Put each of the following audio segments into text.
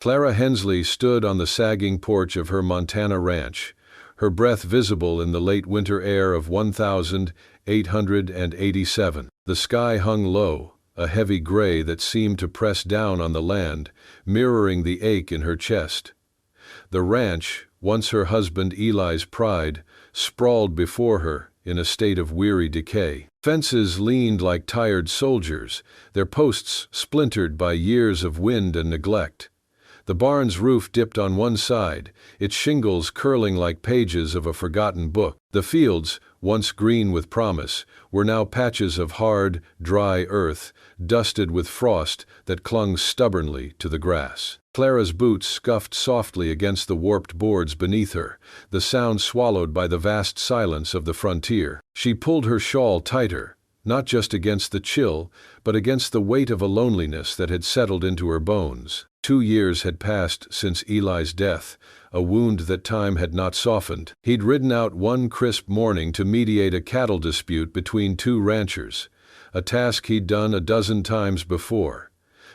Clara Hensley stood on the sagging porch of her Montana ranch, her breath visible in the late winter air of 1887. The sky hung low, a heavy gray that seemed to press down on the land, mirroring the ache in her chest. The ranch, once her husband Eli's pride, sprawled before her in a state of weary decay. Fences leaned like tired soldiers, their posts splintered by years of wind and neglect. The barn's roof dipped on one side, its shingles curling like pages of a forgotten book. The fields, once green with promise, were now patches of hard, dry earth, dusted with frost that clung stubbornly to the grass. Clara's boots scuffed softly against the warped boards beneath her, the sound swallowed by the vast silence of the frontier. She pulled her shawl tighter, not just against the chill, but against the weight of a loneliness that had settled into her bones. 2 years had passed since Eli's death, a wound that time had not softened. He'd ridden out one crisp morning to mediate a cattle dispute between two ranchers, a task he'd done a dozen times before.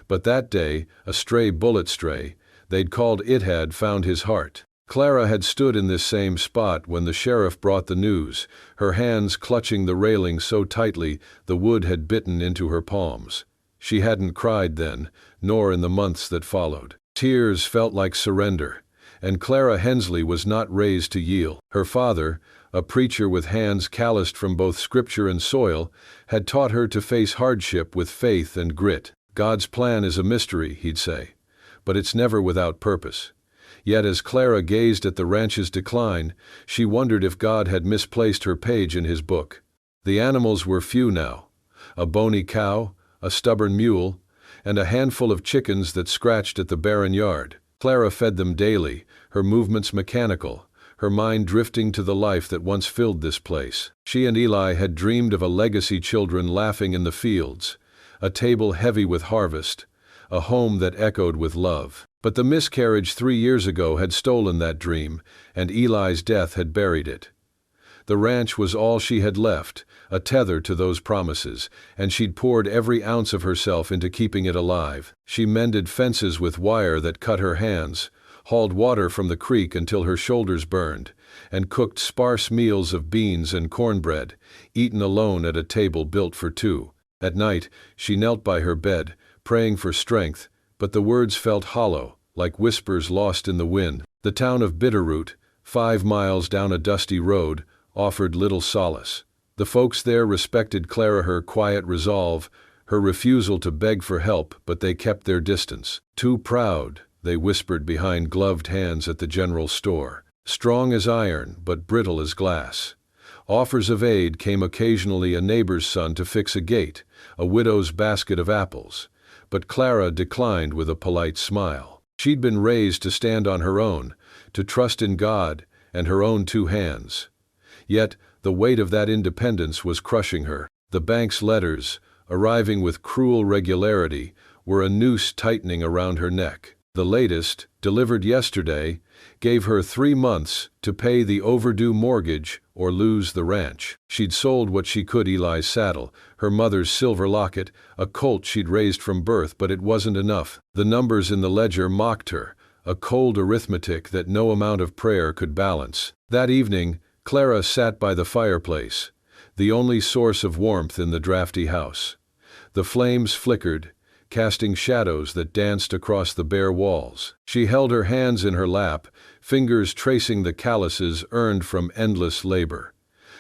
But that day, a stray bullet stray, they'd called it, had found his heart. Clara had stood in this same spot when the sheriff brought the news, her hands clutching the railing so tightly the wood had bitten into her palms. She hadn't cried then, nor in the months that followed. Tears felt like surrender, and Clara Hensley was not raised to yield. Her father, a preacher with hands calloused from both scripture and soil, had taught her to face hardship with faith and grit. God's plan is a mystery, he'd say, but it's never without purpose. Yet as Clara gazed at the ranch's decline, she wondered if God had misplaced her page in his book. The animals were few now: a bony cow, a stubborn mule, and a handful of chickens that scratched at the barren yard. Clara fed them daily, her movements mechanical, her mind drifting to the life that once filled this place. She and Eli had dreamed of a legacy, children laughing in the fields, a table heavy with harvest, a home that echoed with love. But the miscarriage 3 years ago had stolen that dream, and Eli's death had buried it. The ranch was all she had left, a tether to those promises, and she'd poured every ounce of herself into keeping it alive. She mended fences with wire that cut her hands, hauled water from the creek until her shoulders burned, and cooked sparse meals of beans and cornbread, eaten alone at a table built for two. At night, she knelt by her bed, praying for strength, but the words felt hollow, like whispers lost in the wind. The town of Bitterroot, 5 miles down a dusty road, offered little solace. The folks there respected Clara, her quiet resolve, her refusal to beg for help, but they kept their distance. Too proud, they whispered behind gloved hands at the general store. Strong as iron, but brittle as glass. Offers of aid came occasionally: a neighbor's son to fix a gate, a widow's basket of apples. But Clara declined with a polite smile. She'd been raised to stand on her own, to trust in God and her own 2 hands. Yet the weight of that independence was crushing her. The bank's letters, arriving with cruel regularity, were a noose tightening around her neck. The latest, delivered yesterday, gave her 3 months to pay the overdue mortgage or lose the ranch. She'd sold what she could: Eli's saddle, her mother's silver locket, a Colt she'd raised from birth, but it wasn't enough. The numbers in the ledger mocked her, a cold arithmetic that no amount of prayer could balance. That evening, Clara sat by the fireplace, the only source of warmth in the drafty house. The flames flickered, casting shadows that danced across the bare walls. She held her hands in her lap, fingers tracing the calluses earned from endless labor.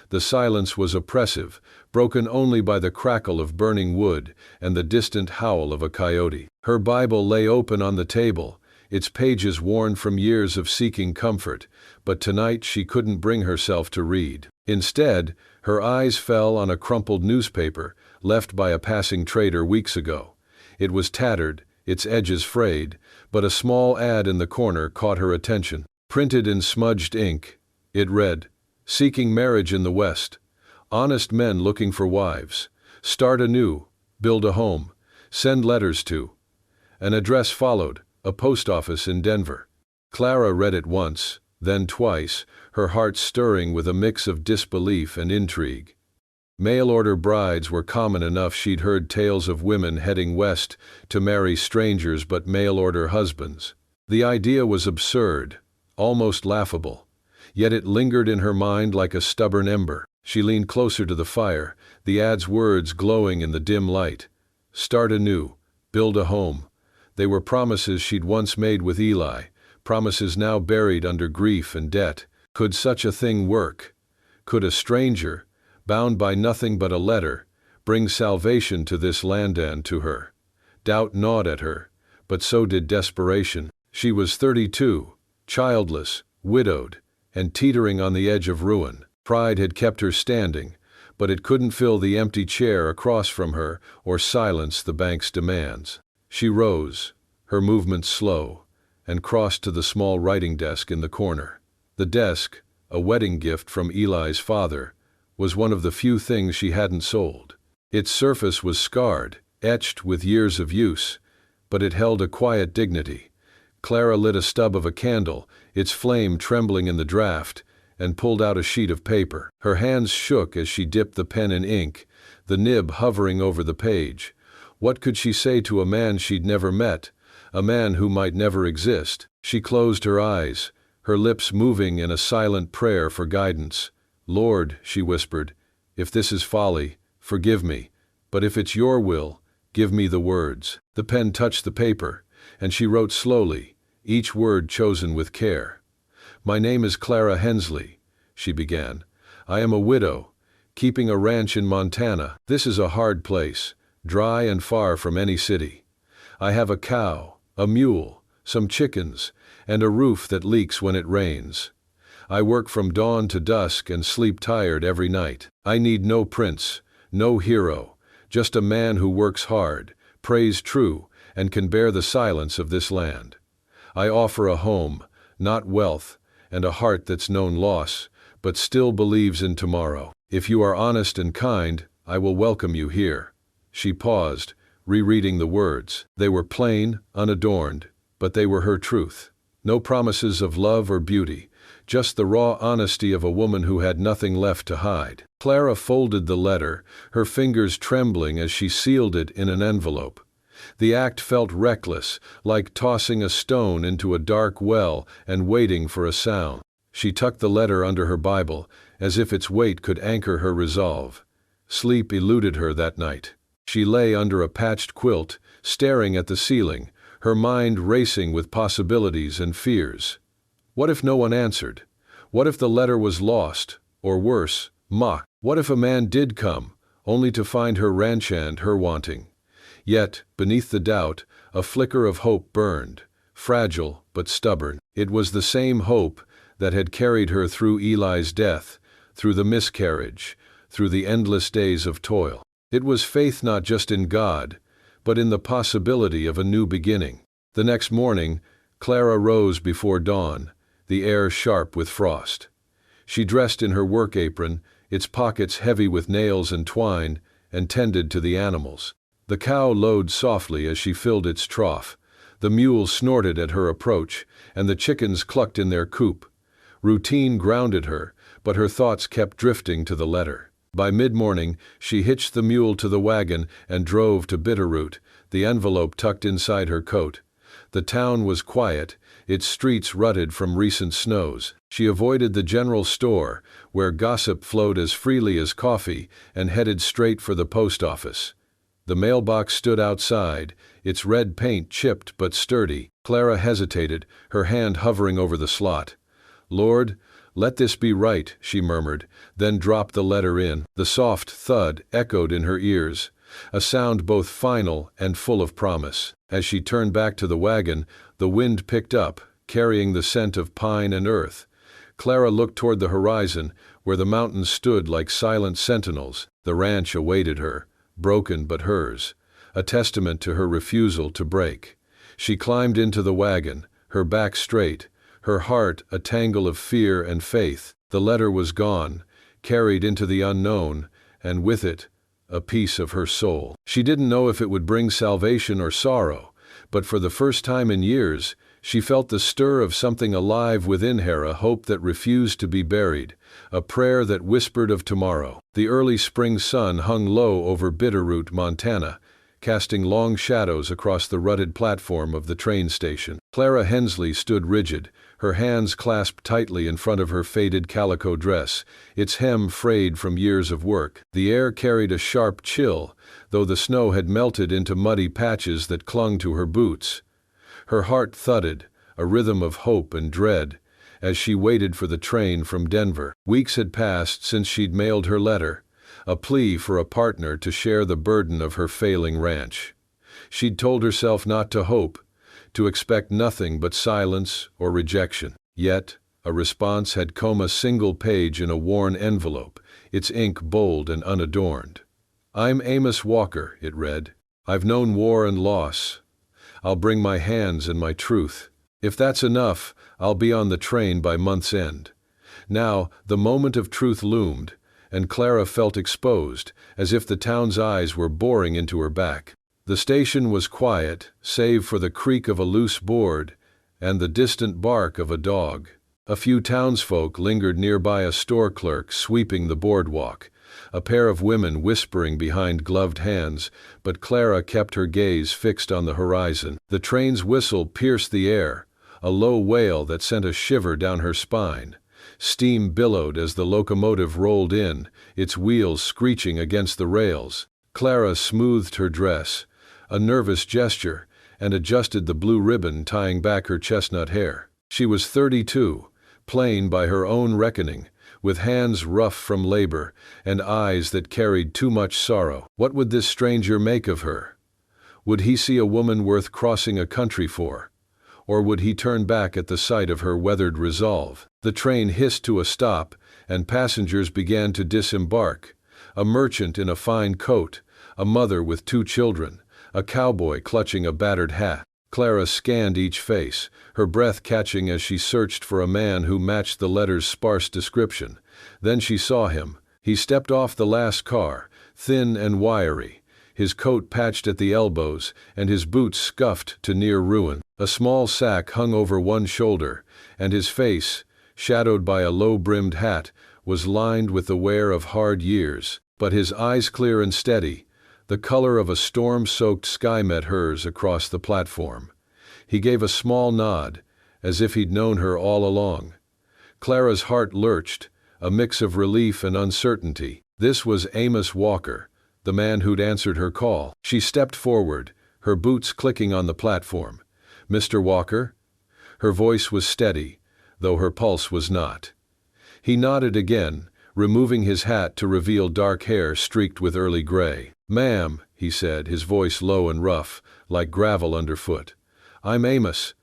The silence was oppressive, broken only by the crackle of burning wood and the distant howl of a coyote. Her Bible lay open on the table, its pages worn from years of seeking comfort, but tonight she couldn't bring herself to read. Instead, her eyes fell on a crumpled newspaper left by a passing trader weeks ago. It was tattered, its edges frayed, but a small ad in the corner caught her attention. Printed in smudged ink, it read, "Seeking marriage in the West. Honest men looking for wives. Start anew, build a home, send letters to." An address followed, a post office in Denver. Clara read it once, then twice, her heart stirring with a mix of disbelief and intrigue. Mail-order brides were common enough. She'd heard tales of women heading west to marry strangers, but mail-order husbands. The idea was absurd, almost laughable, yet it lingered in her mind like a stubborn ember. She leaned closer to the fire, the ad's words glowing in the dim light. Start anew, build a home. They were promises she'd once made with Eli, promises now buried under grief and debt. Could such a thing work? Could a stranger, bound by nothing but a letter, bring salvation to this land and to her? Doubt gnawed at her, but so did desperation. She was 32, childless, widowed, and teetering on the edge of ruin. Pride had kept her standing, but it couldn't fill the empty chair across from her or silence the bank's demands. She rose, her movements slow, and crossed to the small writing desk in the corner. The desk, a wedding gift from Eli's father, was one of the few things she hadn't sold. Its surface was scarred, etched with years of use, but it held a quiet dignity. Clara lit a stub of a candle, its flame trembling in the draft, and pulled out a sheet of paper. Her hands shook as she dipped the pen in ink, the nib hovering over the page. What could she say to a man she'd never met, a man who might never exist? She closed her eyes, her lips moving in a silent prayer for guidance. Lord, she whispered, if this is folly, forgive me, but if it's your will, give me the words. The pen touched the paper, and she wrote slowly, each word chosen with care. My name is Clara Hensley, she began. I am a widow, keeping a ranch in Montana. This is a hard place, dry and far from any city. I have a cow, a mule, some chickens, and a roof that leaks when it rains. I work from dawn to dusk and sleep tired every night. I need no prince, no hero, just a man who works hard, prays true, and can bear the silence of this land. I offer a home, not wealth, and a heart that's known loss, but still believes in tomorrow. If you are honest and kind, I will welcome you here. She paused, rereading the words. They were plain, unadorned, but they were her truth. No promises of love or beauty, just the raw honesty of a woman who had nothing left to hide. Clara folded the letter, her fingers trembling as she sealed it in an envelope. The act felt reckless, like tossing a stone into a dark well and waiting for a sound. She tucked the letter under her Bible, as if its weight could anchor her resolve. Sleep eluded her that night. She lay under a patched quilt, staring at the ceiling, her mind racing with possibilities and fears. What if no one answered? What if the letter was lost, or worse, mocked? What if a man did come, only to find her ranch and her wanting? Yet, beneath the doubt, a flicker of hope burned, fragile but stubborn. It was the same hope that had carried her through Eli's death, through the miscarriage, through the endless days of toil. It was faith not just in God, but in the possibility of a new beginning. The next morning, Clara rose before dawn, the air sharp with frost. She dressed in her work apron, its pockets heavy with nails and twine, and tended to the animals. The cow lowed softly as she filled its trough. The mule snorted at her approach, and the chickens clucked in their coop. Routine grounded her, but her thoughts kept drifting to the letter. By mid-morning, she hitched the mule to the wagon and drove to Bitterroot, the envelope tucked inside her coat. The town was quiet, its streets rutted from recent snows. She avoided the general store, where gossip flowed as freely as coffee, and headed straight for the post office. The mailbox stood outside, its red paint chipped but sturdy. Clara hesitated, her hand hovering over the slot. Lord, let this be right, she murmured, then dropped the letter in. The soft thud echoed in her ears, a sound both final and full of promise. As she turned back to the wagon, the wind picked up, carrying the scent of pine and earth. Clara looked toward the horizon, where the mountains stood like silent sentinels. The ranch awaited her, broken but hers, a testament to her refusal to break. She climbed into the wagon, her back straight, her heart a tangle of fear and faith. The letter was gone, carried into the unknown, and with it, a piece of her soul. She didn't know if it would bring salvation or sorrow, but for the first time in years, she felt the stir of something alive within her, a hope that refused to be buried, a prayer that whispered of tomorrow. The early spring sun hung low over Bitterroot, Montana, casting long shadows across the rutted platform of the train station. Clara Hensley stood rigid, her hands clasped tightly in front of her faded calico dress, its hem frayed from years of work. The air carried a sharp chill, though the snow had melted into muddy patches that clung to her boots. Her heart thudded, a rhythm of hope and dread, as she waited for the train from Denver. Weeks had passed since she'd mailed her letter, a plea for a partner to share the burden of her failing ranch. She'd told herself not to hope, to expect nothing but silence or rejection. Yet, a response had come, a single page in a worn envelope, its ink bold and unadorned. "I'm Amos Walker," it read. "I've known war and loss. I'll bring my hands and my truth. If that's enough, I'll be on the train by month's end." Now, the moment of truth loomed, and Clara felt exposed, as if the town's eyes were boring into her back. The station was quiet, save for the creak of a loose board and the distant bark of a dog. A few townsfolk lingered nearby, a store clerk sweeping the boardwalk, a pair of women whispering behind gloved hands, but Clara kept her gaze fixed on the horizon. The train's whistle pierced the air, a low wail that sent a shiver down her spine. Steam billowed as the locomotive rolled in, its wheels screeching against the rails. Clara smoothed her dress, a nervous gesture, and adjusted the blue ribbon tying back her chestnut hair. She was 32, plain by her own reckoning, with hands rough from labor and eyes that carried too much sorrow. What would this stranger make of her? Would he see a woman worth crossing a country for? Or would he turn back at the sight of her weathered resolve? The train hissed to a stop, and passengers began to disembark. A merchant in a fine coat, a mother with 2 children, a cowboy clutching a battered hat. Clara scanned each face, her breath catching as she searched for a man who matched the letter's sparse description. Then she saw him. He stepped off the last car, thin and wiry, his coat patched at the elbows and his boots scuffed to near ruin. A small sack hung over one shoulder, and his face, shadowed by a low-brimmed hat, was lined with the wear of hard years. But his eyes, clear and steady, the color of a storm-soaked sky, met hers across the platform. He gave a small nod, as if he'd known her all along. Clara's heart lurched, a mix of relief and uncertainty. This was Amos Walker, the man who'd answered her call. She stepped forward, her boots clicking on the platform. "Mr. Walker?" Her voice was steady, though her pulse was not. He nodded again, removing his hat to reveal dark hair streaked with early gray. "Ma'am," he said, his voice low and rough, like gravel underfoot. "I'm Amos."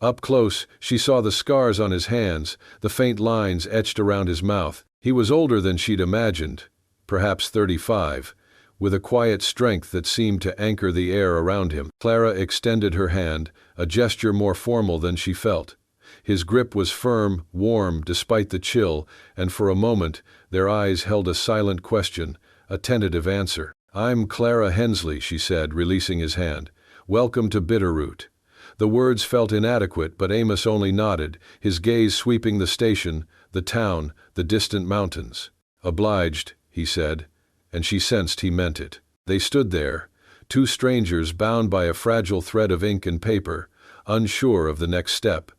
Up close, she saw the scars on his hands, the faint lines etched around his mouth. He was older than she'd imagined, perhaps 35, with a quiet strength that seemed to anchor the air around him. Clara extended her hand, a gesture more formal than she felt. His grip was firm, warm, despite the chill, and for a moment their eyes held a silent question, a tentative answer. "I'm Clara Hensley," she said, releasing his hand. "Welcome to Bitterroot." The words felt inadequate, but Amos only nodded, his gaze sweeping the station, the town, the distant mountains. "Obliged," he said, and she sensed he meant it. They stood there, 2 strangers bound by a fragile thread of ink and paper, unsure of the next step.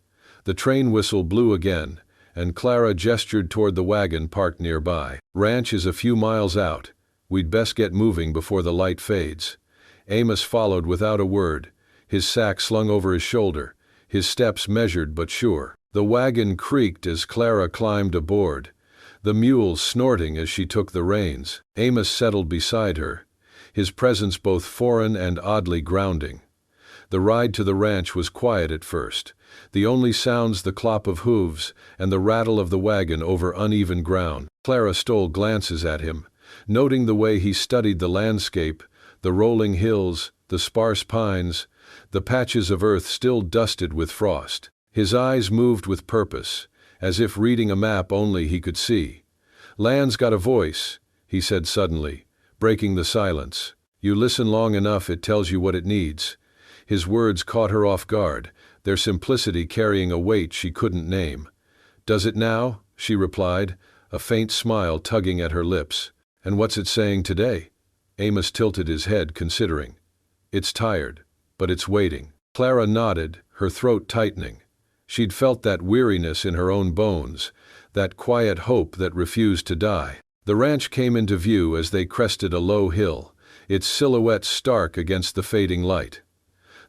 The train whistle blew again, and Clara gestured toward the wagon parked nearby. "Ranch is a few miles out. We'd best get moving before the light fades." Amos followed without a word, his sack slung over his shoulder, his steps measured but sure. The wagon creaked as Clara climbed aboard, the mule snorting as she took the reins. Amos settled beside her, his presence both foreign and oddly grounding. The ride to the ranch was quiet at first, the only sounds the clop of hooves and the rattle of the wagon over uneven ground. Clara stole glances at him, noting the way he studied the landscape, the rolling hills, the sparse pines, the patches of earth still dusted with frost. His eyes moved with purpose, as if reading a map only he could see. "Land's got a voice," he said suddenly, breaking the silence. "You listen long enough, it tells you what it needs." His words caught her off guard, their simplicity carrying a weight she couldn't name. "Does it now?" she replied, a faint smile tugging at her lips. "And what's it saying today?" Amos tilted his head, considering. It's tired, but it's waiting. Clara nodded, her throat tightening. She'd felt that weariness in her own bones, that quiet hope that refused to die. The ranch came into view as they crested a low hill, its silhouette stark against the fading light.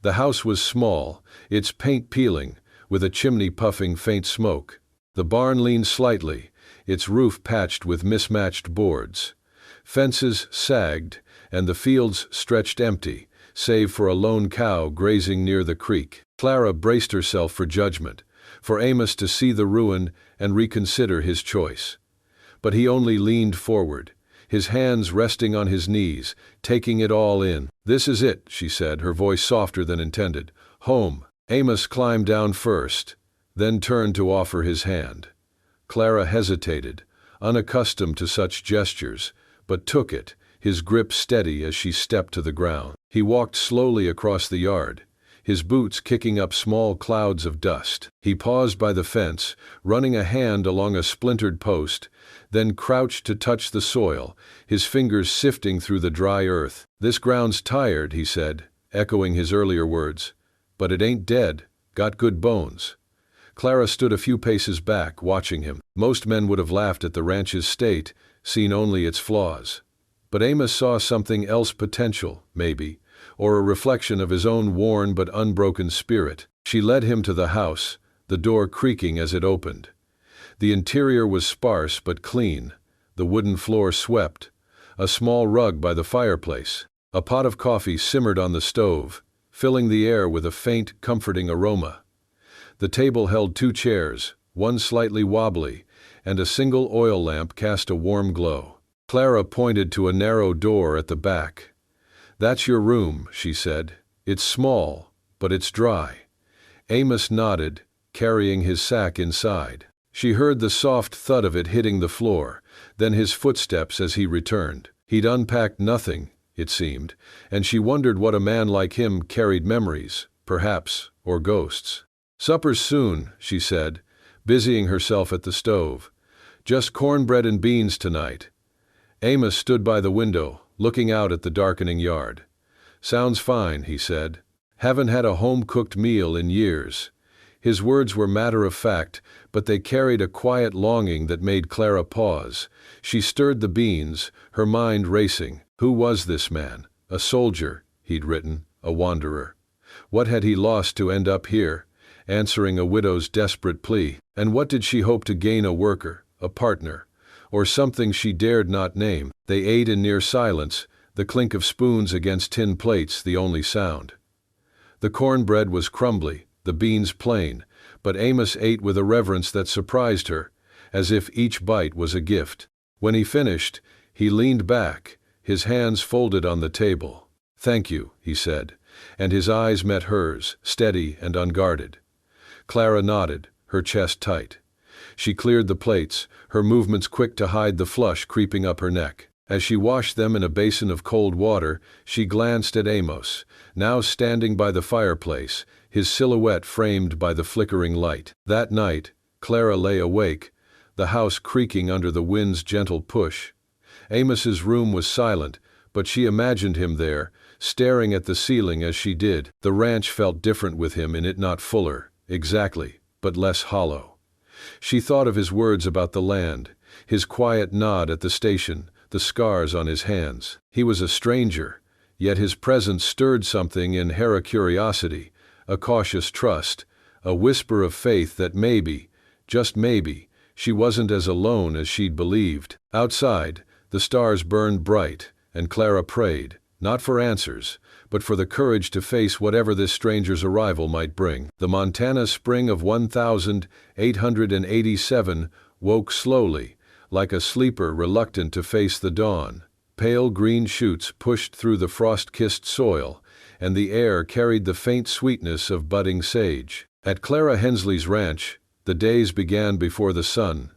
The house was small, its paint peeling, with a chimney puffing faint smoke. The barn leaned slightly, its roof patched with mismatched boards. Fences sagged, and the fields stretched empty, save for a lone cow grazing near the creek. Clara braced herself for judgment, for Amos to see the ruin and reconsider his choice. But he only leaned forward, his hands resting on his knees, taking it all in. "This is it," she said, her voice softer than intended. "Home." Amos climbed down first, then turned to offer his hand. Clara hesitated, unaccustomed to such gestures, but took it, his grip steady as she stepped to the ground. He walked slowly across the yard, his boots kicking up small clouds of dust. He paused by the fence, running a hand along a splintered post, then crouched to touch the soil, his fingers sifting through the dry earth. "This ground's tired," he said, echoing his earlier words. "But it ain't dead, got good bones." Clara stood a few paces back, watching him. Most men would have laughed at the ranch's state, seen only its flaws. But Amos saw something else, potential, maybe, or a reflection of his own worn but unbroken spirit. She led him to the house, the door creaking as it opened. The interior was sparse but clean, the wooden floor swept, a small rug by the fireplace. A pot of coffee simmered on the stove, filling the air with a faint, comforting aroma. The table held 2 chairs, one slightly wobbly, and a single oil lamp cast a warm glow. Clara pointed to a narrow door at the back. "That's your room," she said. "It's small, but it's dry." Amos nodded, carrying his sack inside. She heard the soft thud of it hitting the floor, then his footsteps as he returned. He'd unpacked nothing, it seemed, and she wondered what a man like him carried: memories, perhaps, or ghosts. "Supper's soon," she said, busying herself at the stove. "Just cornbread and beans tonight." Amos stood by the window, looking out at the darkening yard. "Sounds fine," he said. "Haven't had a home-cooked meal in years." His words were matter of fact, but they carried a quiet longing that made Clara pause. She stirred the beans, her mind racing. Who was this man? A soldier, he'd written, a wanderer. What had he lost to end up here, answering a widow's desperate plea? And what did she hope to gain? A worker, a partner, or something she dared not name? They ate in near silence, the clink of spoons against tin plates the only sound. The cornbread was crumbly, the beans plain, but Amos ate with a reverence that surprised her, as if each bite was a gift. When he finished, he leaned back, his hands folded on the table. "Thank you," he said, and his eyes met hers, steady and unguarded. Clara nodded, her chest tight. She cleared the plates, her movements quick to hide the flush creeping up her neck. As she washed them in a basin of cold water, she glanced at Amos, now standing by the fireplace, his silhouette framed by the flickering light. That night, Clara lay awake, the house creaking under the wind's gentle push. Amos's room was silent, but she imagined him there, staring at the ceiling as she did. The ranch felt different with him in it, not fuller, exactly, but less hollow. She thought of his words about the land, his quiet nod at the station, the scars on his hands. He was a stranger, yet his presence stirred something in her: a curiosity, a cautious trust, a whisper of faith that maybe, just maybe, she wasn't as alone as she'd believed. Outside, the stars burned bright, and Clara prayed, not for answers, but for the courage to face whatever this stranger's arrival might bring. The Montana spring of 1887 woke slowly, like a sleeper reluctant to face the dawn. Pale green shoots pushed through the frost-kissed soil, and the air carried the faint sweetness of budding sage. At Clara Hensley's ranch, the days began before the sun,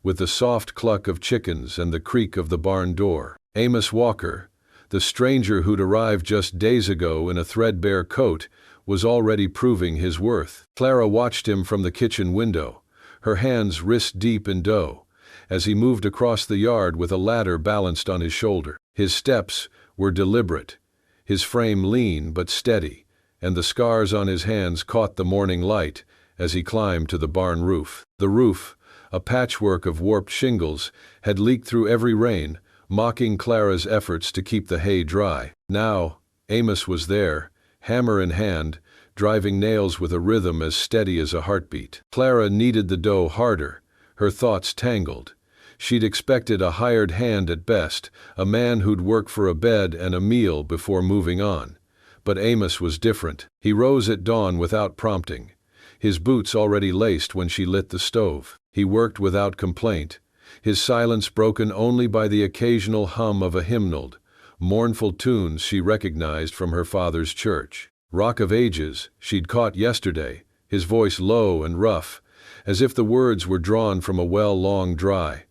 with the soft cluck of chickens and the creak of the barn door. Amos Walker, the stranger who'd arrived just days ago in a threadbare coat, was already proving his worth. Clara watched him from the kitchen window, her hands wrist-deep in dough, as he moved across the yard with a ladder balanced on his shoulder. His steps were deliberate, his frame lean but steady, and the scars on his hands caught the morning light as he climbed to the barn roof. The roof, a patchwork of warped shingles, had leaked through every rain, mocking Clara's efforts to keep the hay dry. Now, Amos was there, hammer in hand, driving nails with a rhythm as steady as a heartbeat. Clara kneaded the dough harder, her thoughts tangled. She'd expected a hired hand at best, a man who'd work for a bed and a meal before moving on. But Amos was different. He rose at dawn without prompting, his boots already laced when she lit the stove. He worked without complaint, his silence broken only by the occasional hum of a hymnal, mournful tunes she recognized from her father's church. Rock of Ages, she'd caught yesterday, his voice low and rough, as if the words were drawn from a well long dry.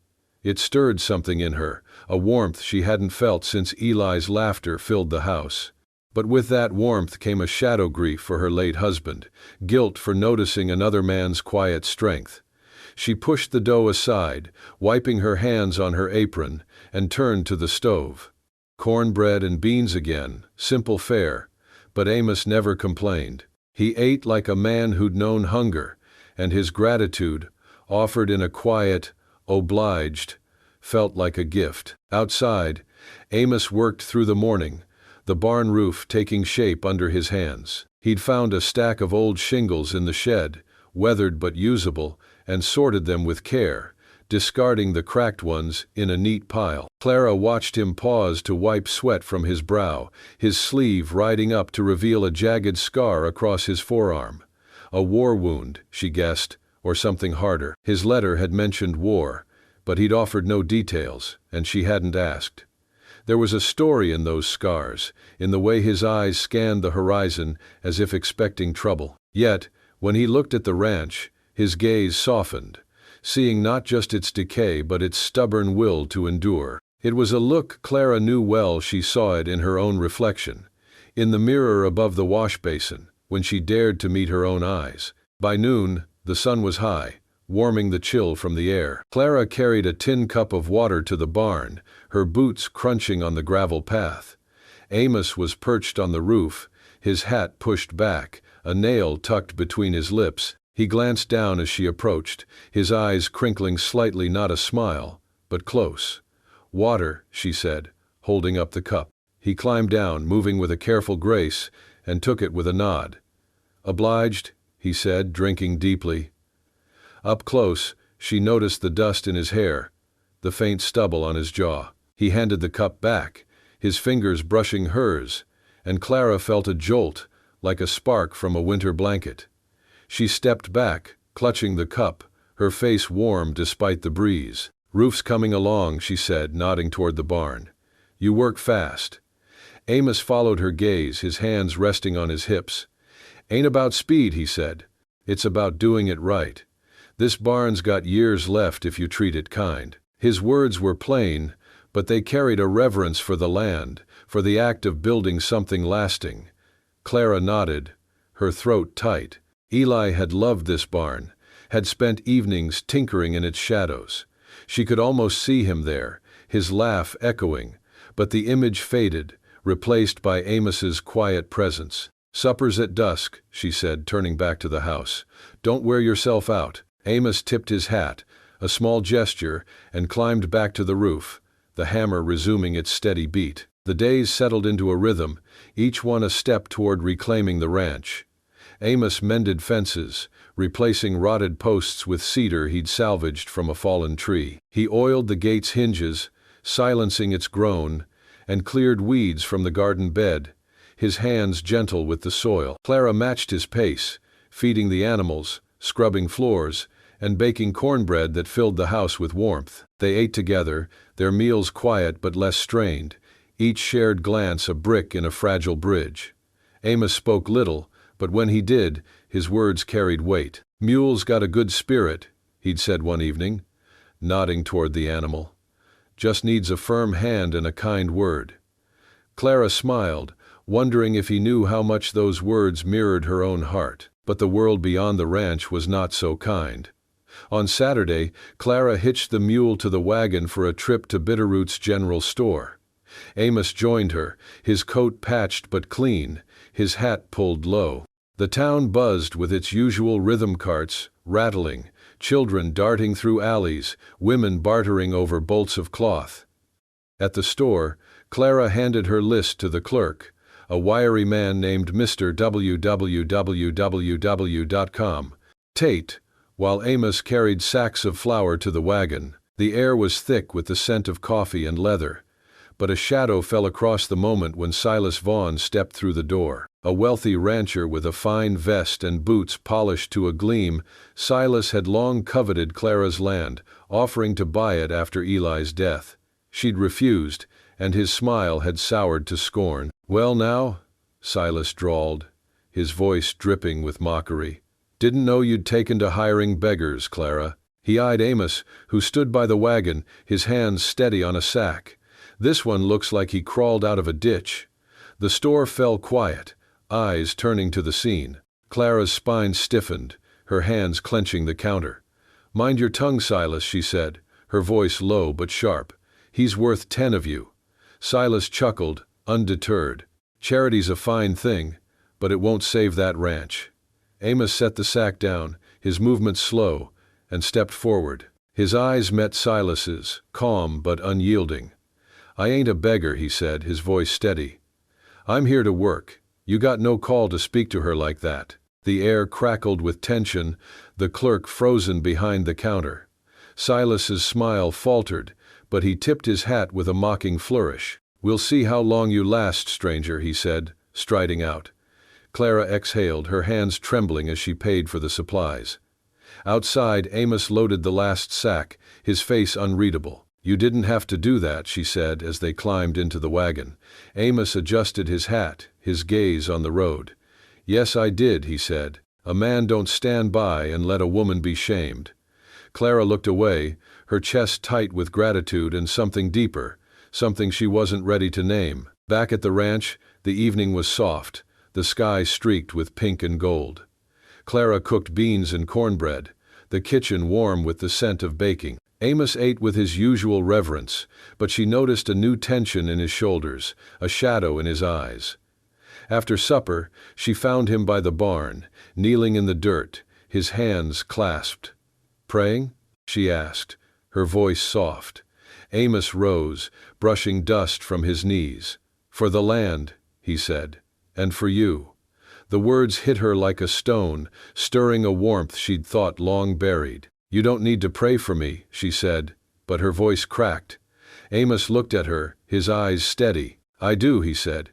It stirred something in her, a warmth she hadn't felt since Eli's laughter filled the house. But with that warmth came a shadow grief for her late husband, guilt for noticing another man's quiet strength. She pushed the dough aside, wiping her hands on her apron, and turned to the stove. Cornbread and beans again, simple fare, but Amos never complained. He ate like a man who'd known hunger, and his gratitude, offered in a quiet, obliged, felt like a gift. Outside, Amos worked through the morning, the barn roof taking shape under his hands. He'd found a stack of old shingles in the shed, weathered but usable, and sorted them with care, discarding the cracked ones in a neat pile. Clara watched him pause to wipe sweat from his brow, his sleeve riding up to reveal a jagged scar across his forearm. A war wound, she guessed, or something harder. His letter had mentioned war, but he'd offered no details, and she hadn't asked. There was a story in those scars, in the way his eyes scanned the horizon as if expecting trouble. Yet, when he looked at the ranch, his gaze softened, seeing not just its decay but its stubborn will to endure. It was a look Clara knew well. She saw it in her own reflection, in the mirror above the wash basin, when she dared to meet her own eyes. By noon, the sun was high, warming the chill from the air. Clara carried a tin cup of water to the barn, her boots crunching on the gravel path. Amos was perched on the roof, his hat pushed back, a nail tucked between his lips. He glanced down as she approached, his eyes crinkling slightly, not a smile, but close. "Water," she said, holding up the cup. He climbed down, moving with a careful grace, and took it with a nod. "Obliged," he said, drinking deeply. Up close, she noticed the dust in his hair, the faint stubble on his jaw. He handed the cup back, his fingers brushing hers, and Clara felt a jolt, like a spark from a winter blanket. She stepped back, clutching the cup, her face warm despite the breeze. "Roof's coming along," she said, nodding toward the barn. "You work fast." Amos followed her gaze, his hands resting on his hips. "Ain't about speed," he said. "It's about doing it right. This barn's got years left if you treat it kind." His words were plain, but they carried a reverence for the land, for the act of building something lasting. Clara nodded, her throat tight. Eli had loved this barn, had spent evenings tinkering in its shadows. She could almost see him there, his laugh echoing, but the image faded, replaced by Amos's quiet presence. "Supper's at dusk," she said, turning back to the house. "Don't wear yourself out." Amos tipped his hat, a small gesture, and climbed back to the roof, the hammer resuming its steady beat. The days settled into a rhythm, each one a step toward reclaiming the ranch. Amos mended fences, replacing rotted posts with cedar he'd salvaged from a fallen tree. He oiled the gate's hinges, silencing its groan, and cleared weeds from the garden bed, his hands gentle with the soil. Clara matched his pace, feeding the animals, scrubbing floors, and baking cornbread that filled the house with warmth. They ate together, their meals quiet but less strained, each shared glance a brick in a fragile bridge. Amos spoke little, but when he did, his words carried weight. "Mule's got a good spirit," he'd said one evening, nodding toward the animal. "Just needs a firm hand and a kind word." Clara smiled, wondering if he knew how much those words mirrored her own heart. But the world beyond the ranch was not so kind. On Saturday, Clara hitched the mule to the wagon for a trip to Bitterroot's general store. Amos joined her, his coat patched but clean, his hat pulled low. The town buzzed with its usual rhythm carts, rattling, children darting through alleys, women bartering over bolts of cloth. At the store, Clara handed her list to the clerk, a wiry man named Mr. www.com. Tate, while Amos carried sacks of flour to the wagon. The air was thick with the scent of coffee and leather, but a shadow fell across the moment when Silas Vaughn stepped through the door. A wealthy rancher with a fine vest and boots polished to a gleam, Silas had long coveted Clara's land, offering to buy it after Eli's death. She'd refused, and his smile had soured to scorn. "Well now," Silas drawled, his voice dripping with mockery. "Didn't know you'd taken to hiring beggars, Clara." He eyed Amos, who stood by the wagon, his hands steady on a sack. "This one looks like he crawled out of a ditch." The store fell quiet, eyes turning to the scene. Clara's spine stiffened, her hands clenching the counter. "Mind your tongue, Silas," she said, her voice low but sharp. "He's worth 10 of you." Silas chuckled, undeterred. "Charity's a fine thing, but it won't save that ranch." Amos set the sack down, his movements slow, and stepped forward. His eyes met Silas's, calm but unyielding. "I ain't a beggar," he said, his voice steady. "I'm here to work. You got no call to speak to her like that." The air crackled with tension, the clerk frozen behind the counter. Silas's smile faltered, but he tipped his hat with a mocking flourish. "We'll see how long you last, stranger," he said, striding out. Clara exhaled, her hands trembling as she paid for the supplies. Outside, Amos loaded the last sack, his face unreadable. "You didn't have to do that," she said as they climbed into the wagon. Amos adjusted his hat, his gaze on the road. "Yes, I did," he said. "A man don't stand by and let a woman be shamed." Clara looked away, her chest tight with gratitude and something deeper, something she wasn't ready to name. Back at the ranch, the evening was soft, the sky streaked with pink and gold. Clara cooked beans and cornbread, the kitchen warm with the scent of baking. Amos ate with his usual reverence, but she noticed a new tension in his shoulders, a shadow in his eyes. After supper, she found him by the barn, kneeling in the dirt, his hands clasped. "Praying?" she asked, her voice soft. Amos rose, brushing dust from his knees. "For the land," he said, "and for you." The words hit her like a stone, stirring a warmth she'd thought long buried. "You don't need to pray for me," she said, but her voice cracked. Amos looked at her, his eyes steady. "I do," he said.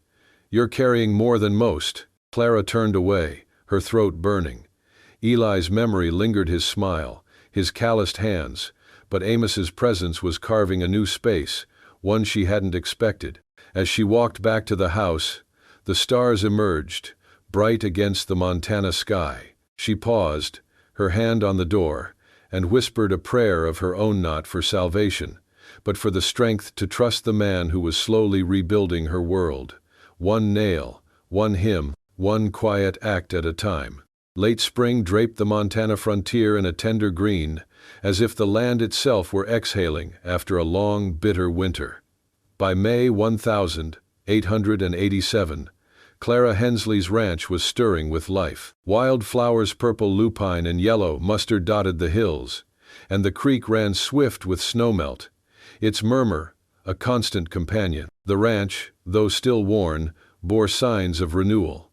"You're carrying more than most." Clara turned away, her throat burning. Eli's memory lingered his smile, his calloused hands, but Amos's presence was carving a new space, one she hadn't expected. As she walked back to the house, the stars emerged, bright against the Montana sky. She paused, her hand on the door, and whispered a prayer of her own, not for salvation, but for the strength to trust the man who was slowly rebuilding her world. One nail, one hymn, one quiet act at a time. Late spring draped the Montana frontier in a tender green, as if the land itself were exhaling after a long, bitter winter. By May 1887, Clara Hensley's ranch was stirring with life. Wildflowers, purple lupine and yellow mustard, dotted the hills, and the creek ran swift with snowmelt, its murmur a constant companion. The ranch, though still worn, bore signs of renewal.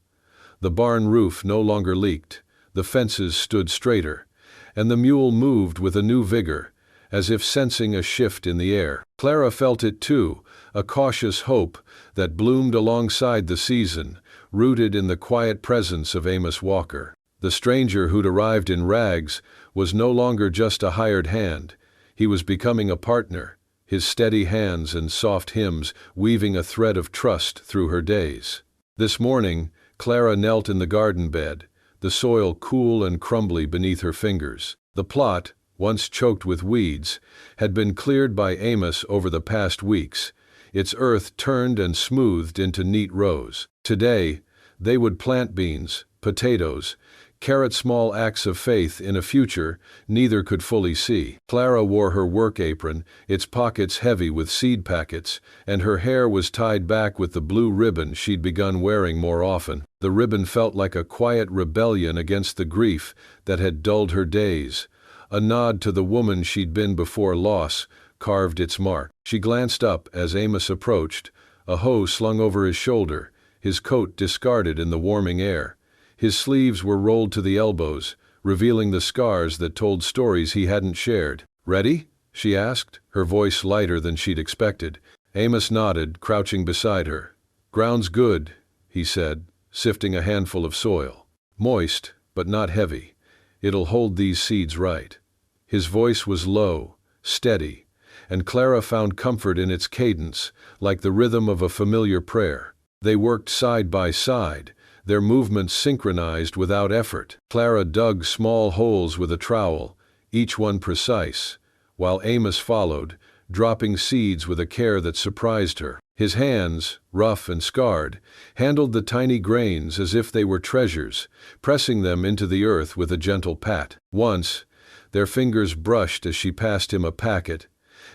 The barn roof no longer leaked, the fences stood straighter, and the mule moved with a new vigor, as if sensing a shift in the air. Clara felt it too, a cautious hope that bloomed alongside the season, rooted in the quiet presence of Amos Walker. The stranger who'd arrived in rags was no longer just a hired hand, he was becoming a partner, his steady hands and soft hymns weaving a thread of trust through her days. This morning, Clara knelt in the garden bed, the soil cool and crumbly beneath her fingers. The plot, once choked with weeds, had been cleared by Amos over the past weeks, its earth turned and smoothed into neat rows. Today, they would plant beans, potatoes, Small acts of faith in a future neither could fully see. Clara wore her work apron, its pockets heavy with seed packets, and her hair was tied back with the blue ribbon she'd begun wearing more often. The ribbon felt like a quiet rebellion against the grief that had dulled her days. A nod to the woman she'd been before loss carved its mark. She glanced up as Amos approached, a hoe slung over his shoulder, his coat discarded in the warming air. His sleeves were rolled to the elbows, revealing the scars that told stories he hadn't shared. "Ready?" she asked, her voice lighter than she'd expected. Amos nodded, crouching beside her. "Ground's good," he said, sifting a handful of soil. "Moist, but not heavy. It'll hold these seeds right." His voice was low, steady, and Clara found comfort in its cadence, like the rhythm of a familiar prayer. They worked side by side, their movements synchronized without effort. Clara dug small holes with a trowel, each one precise, while Amos followed, dropping seeds with a care that surprised her. His hands, rough and scarred, handled the tiny grains as if they were treasures, pressing them into the earth with a gentle pat. Once, their fingers brushed as she passed him a packet,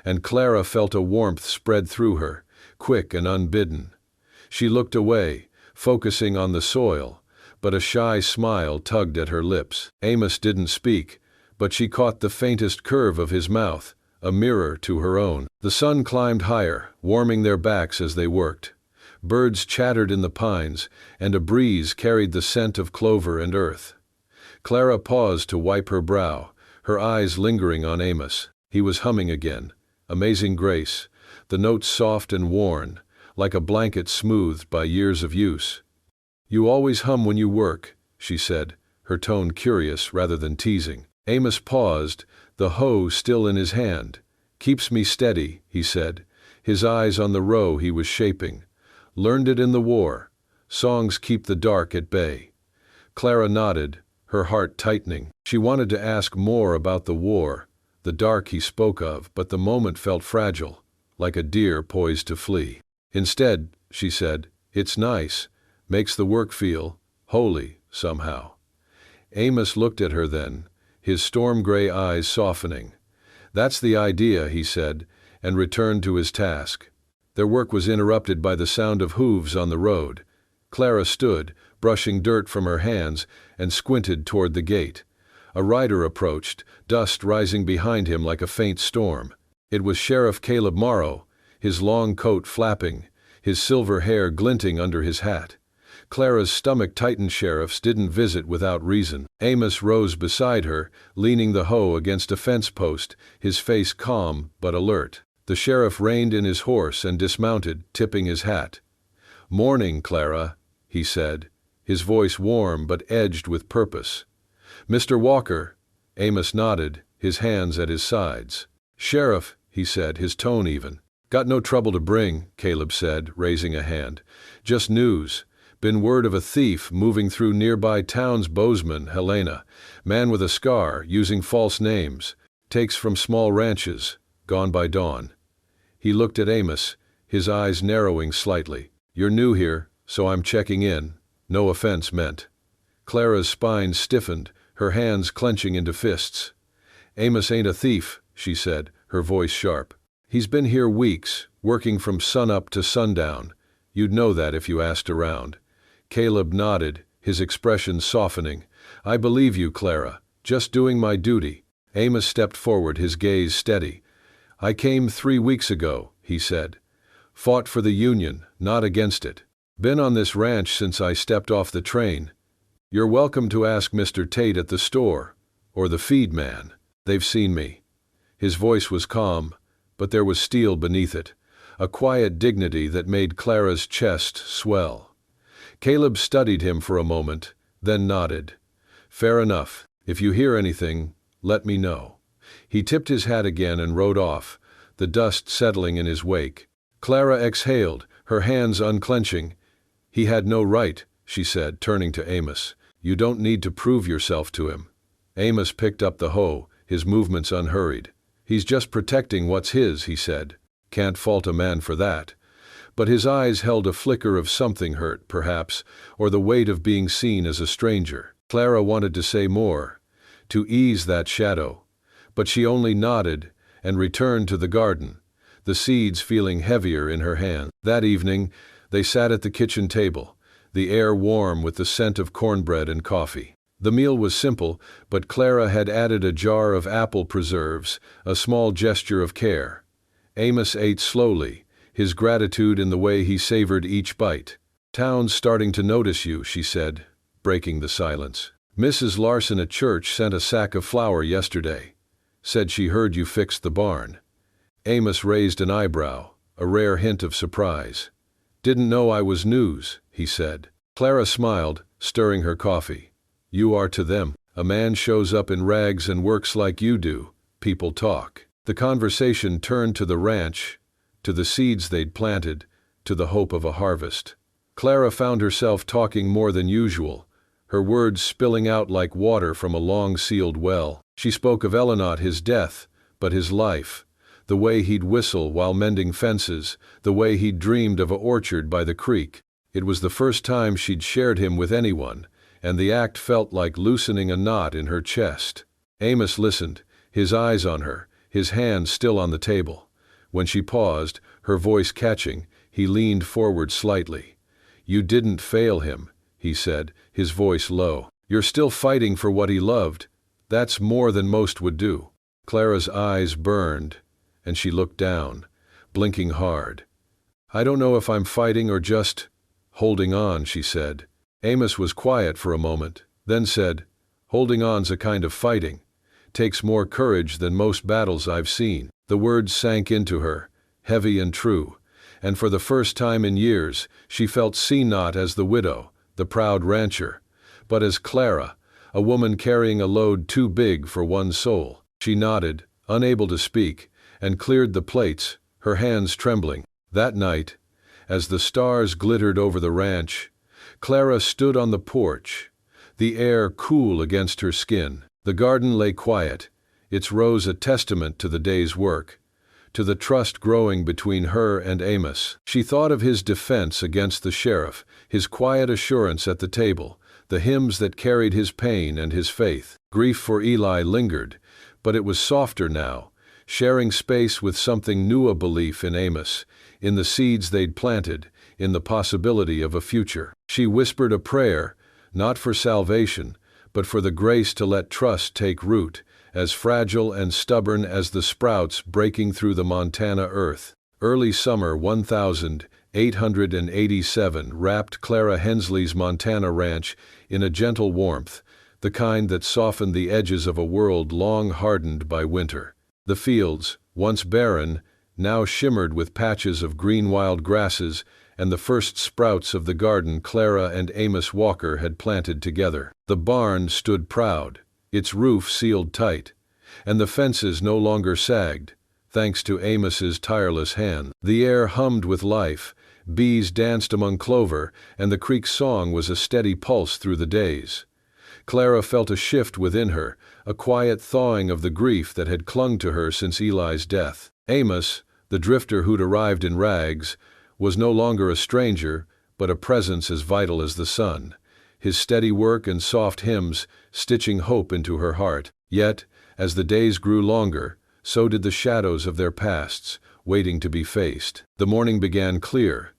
and Clara felt a warmth spread through her, quick and unbidden. She looked away, focusing on the soil, but a shy smile tugged at her lips. Amos didn't speak, but she caught the faintest curve of his mouth, a mirror to her own. The sun climbed higher, warming their backs as they worked. Birds chattered in the pines, and a breeze carried the scent of clover and earth. Clara paused to wipe her brow, her eyes lingering on Amos. He was humming again, Amazing Grace, the notes soft and worn, like a blanket smoothed by years of use. "You always hum when you work," she said, her tone curious rather than teasing. Amos paused, the hoe still in his hand. "Keeps me steady," he said, his eyes on the row he was shaping. "Learned it in the war. Songs keep the dark at bay." Clara nodded, her heart tightening. She wanted to ask more about the war, the dark he spoke of, but the moment felt fragile, like a deer poised to flee. "Instead," she said, "it's nice, makes the work feel holy, somehow." Amos looked at her then, his storm-gray eyes softening. "That's the idea," he said, and returned to his task. Their work was interrupted by the sound of hooves on the road. Clara stood, brushing dirt from her hands, and squinted toward the gate. A rider approached, dust rising behind him like a faint storm. It was Sheriff Caleb Morrow, his long coat flapping, his silver hair glinting under his hat. Clara's stomach tightened. Sheriffs didn't visit without reason. Amos rose beside her, leaning the hoe against a fence post, his face calm but alert. The sheriff reined in his horse and dismounted, tipping his hat. "Morning, Clara," he said, his voice warm but edged with purpose. "Mr. Walker." Amos nodded, his hands at his sides. "Sheriff," he said, his tone even. "Got no trouble to bring," Caleb said, raising a hand. "Just news. Been word of a thief moving through nearby towns. Bozeman, Helena. Man with a scar, using false names. Takes from small ranches. Gone by dawn." He looked at Amos, his eyes narrowing slightly. "You're new here, so I'm checking in. No offense meant." Clara's spine stiffened, her hands clenching into fists. "Amos ain't a thief," she said, her voice sharp. "He's been here weeks, working from sunup to sundown. You'd know that if you asked around." Caleb nodded, his expression softening. "I believe you, Clara. Just doing my duty." Amos stepped forward, his gaze steady. "I came 3 weeks ago," he said. "Fought for the Union, not against it. Been on this ranch since I stepped off the train. You're welcome to ask Mr. Tate at the store, or the feed man. They've seen me." His voice was calm, but there was steel beneath it, a quiet dignity that made Clara's chest swell. Caleb studied him for a moment, then nodded. "Fair enough. If you hear anything, let me know." He tipped his hat again and rode off, the dust settling in his wake. Clara exhaled, her hands unclenching. "He had no right," she said, turning to Amos. "You don't need to prove yourself to him." Amos picked up the hoe, his movements unhurried. "He's just protecting what's his," he said. "Can't fault a man for that." But his eyes held a flicker of something hurt, perhaps, or the weight of being seen as a stranger. Clara wanted to say more, to ease that shadow, but she only nodded and returned to the garden, the seeds feeling heavier in her hand. That evening, they sat at the kitchen table, the air warm with the scent of cornbread and coffee. The meal was simple, but Clara had added a jar of apple preserves, a small gesture of care. Amos ate slowly, his gratitude in the way he savored each bite. "Town's starting to notice you," she said, breaking the silence. "Mrs. Larson at church sent a sack of flour yesterday. Said she heard you fixed the barn." Amos raised an eyebrow, a rare hint of surprise. "Didn't know I was news," he said. Clara smiled, stirring her coffee. "You are to them. A man shows up in rags and works like you do. People talk." The conversation turned to the ranch, to the seeds they'd planted, to the hope of a harvest. Clara found herself talking more than usual, her words spilling out like water from a long-sealed well. She spoke of Elinot, his death, but his life, the way he'd whistle while mending fences, the way he'd dreamed of an orchard by the creek. It was the first time she'd shared him with anyone, and the act felt like loosening a knot in her chest. Amos listened, his eyes on her, his hands still on the table. When she paused, her voice catching, he leaned forward slightly. "You didn't fail him," he said, his voice low. "You're still fighting for what he loved. That's more than most would do." Clara's eyes burned, and she looked down, blinking hard. "I don't know if I'm fighting or just holding on," she said. Amos was quiet for a moment, then said, "Holding on's a kind of fighting. Takes more courage than most battles I've seen." The words sank into her, heavy and true, and for the first time in years she felt seen not as the widow, the proud rancher, but as Clara, a woman carrying a load too big for one soul. She nodded, unable to speak, and cleared the plates, her hands trembling. That night, as the stars glittered over the ranch, Clara stood on the porch, the air cool against her skin. The garden lay quiet, its rows a testament to the day's work, to the trust growing between her and Amos. She thought of his defense against the sheriff, his quiet assurance at the table, the hymns that carried his pain and his faith. Grief for Eli lingered, but it was softer now, sharing space with something new, a belief in Amos, in the seeds they'd planted, in the possibility of a future. She whispered a prayer, not for salvation, but for the grace to let trust take root, as fragile and stubborn as the sprouts breaking through the Montana earth. Early summer 1887 wrapped Clara Hensley's Montana ranch in a gentle warmth, the kind that softened the edges of a world long hardened by winter. The fields, once barren, now shimmered with patches of green wild grasses and the first sprouts of the garden Clara and Amos Walker had planted together. The barn stood proud, its roof sealed tight, and the fences no longer sagged, thanks to Amos's tireless hand. The air hummed with life, bees danced among clover, and the creek's song was a steady pulse through the days. Clara felt a shift within her, a quiet thawing of the grief that had clung to her since Eli's death. Amos, the drifter who'd arrived in rags, was no longer a stranger, but a presence as vital as the sun, his steady work and soft hymns stitching hope into her heart. Yet, as the days grew longer, so did the shadows of their pasts, waiting to be faced. The morning began clear,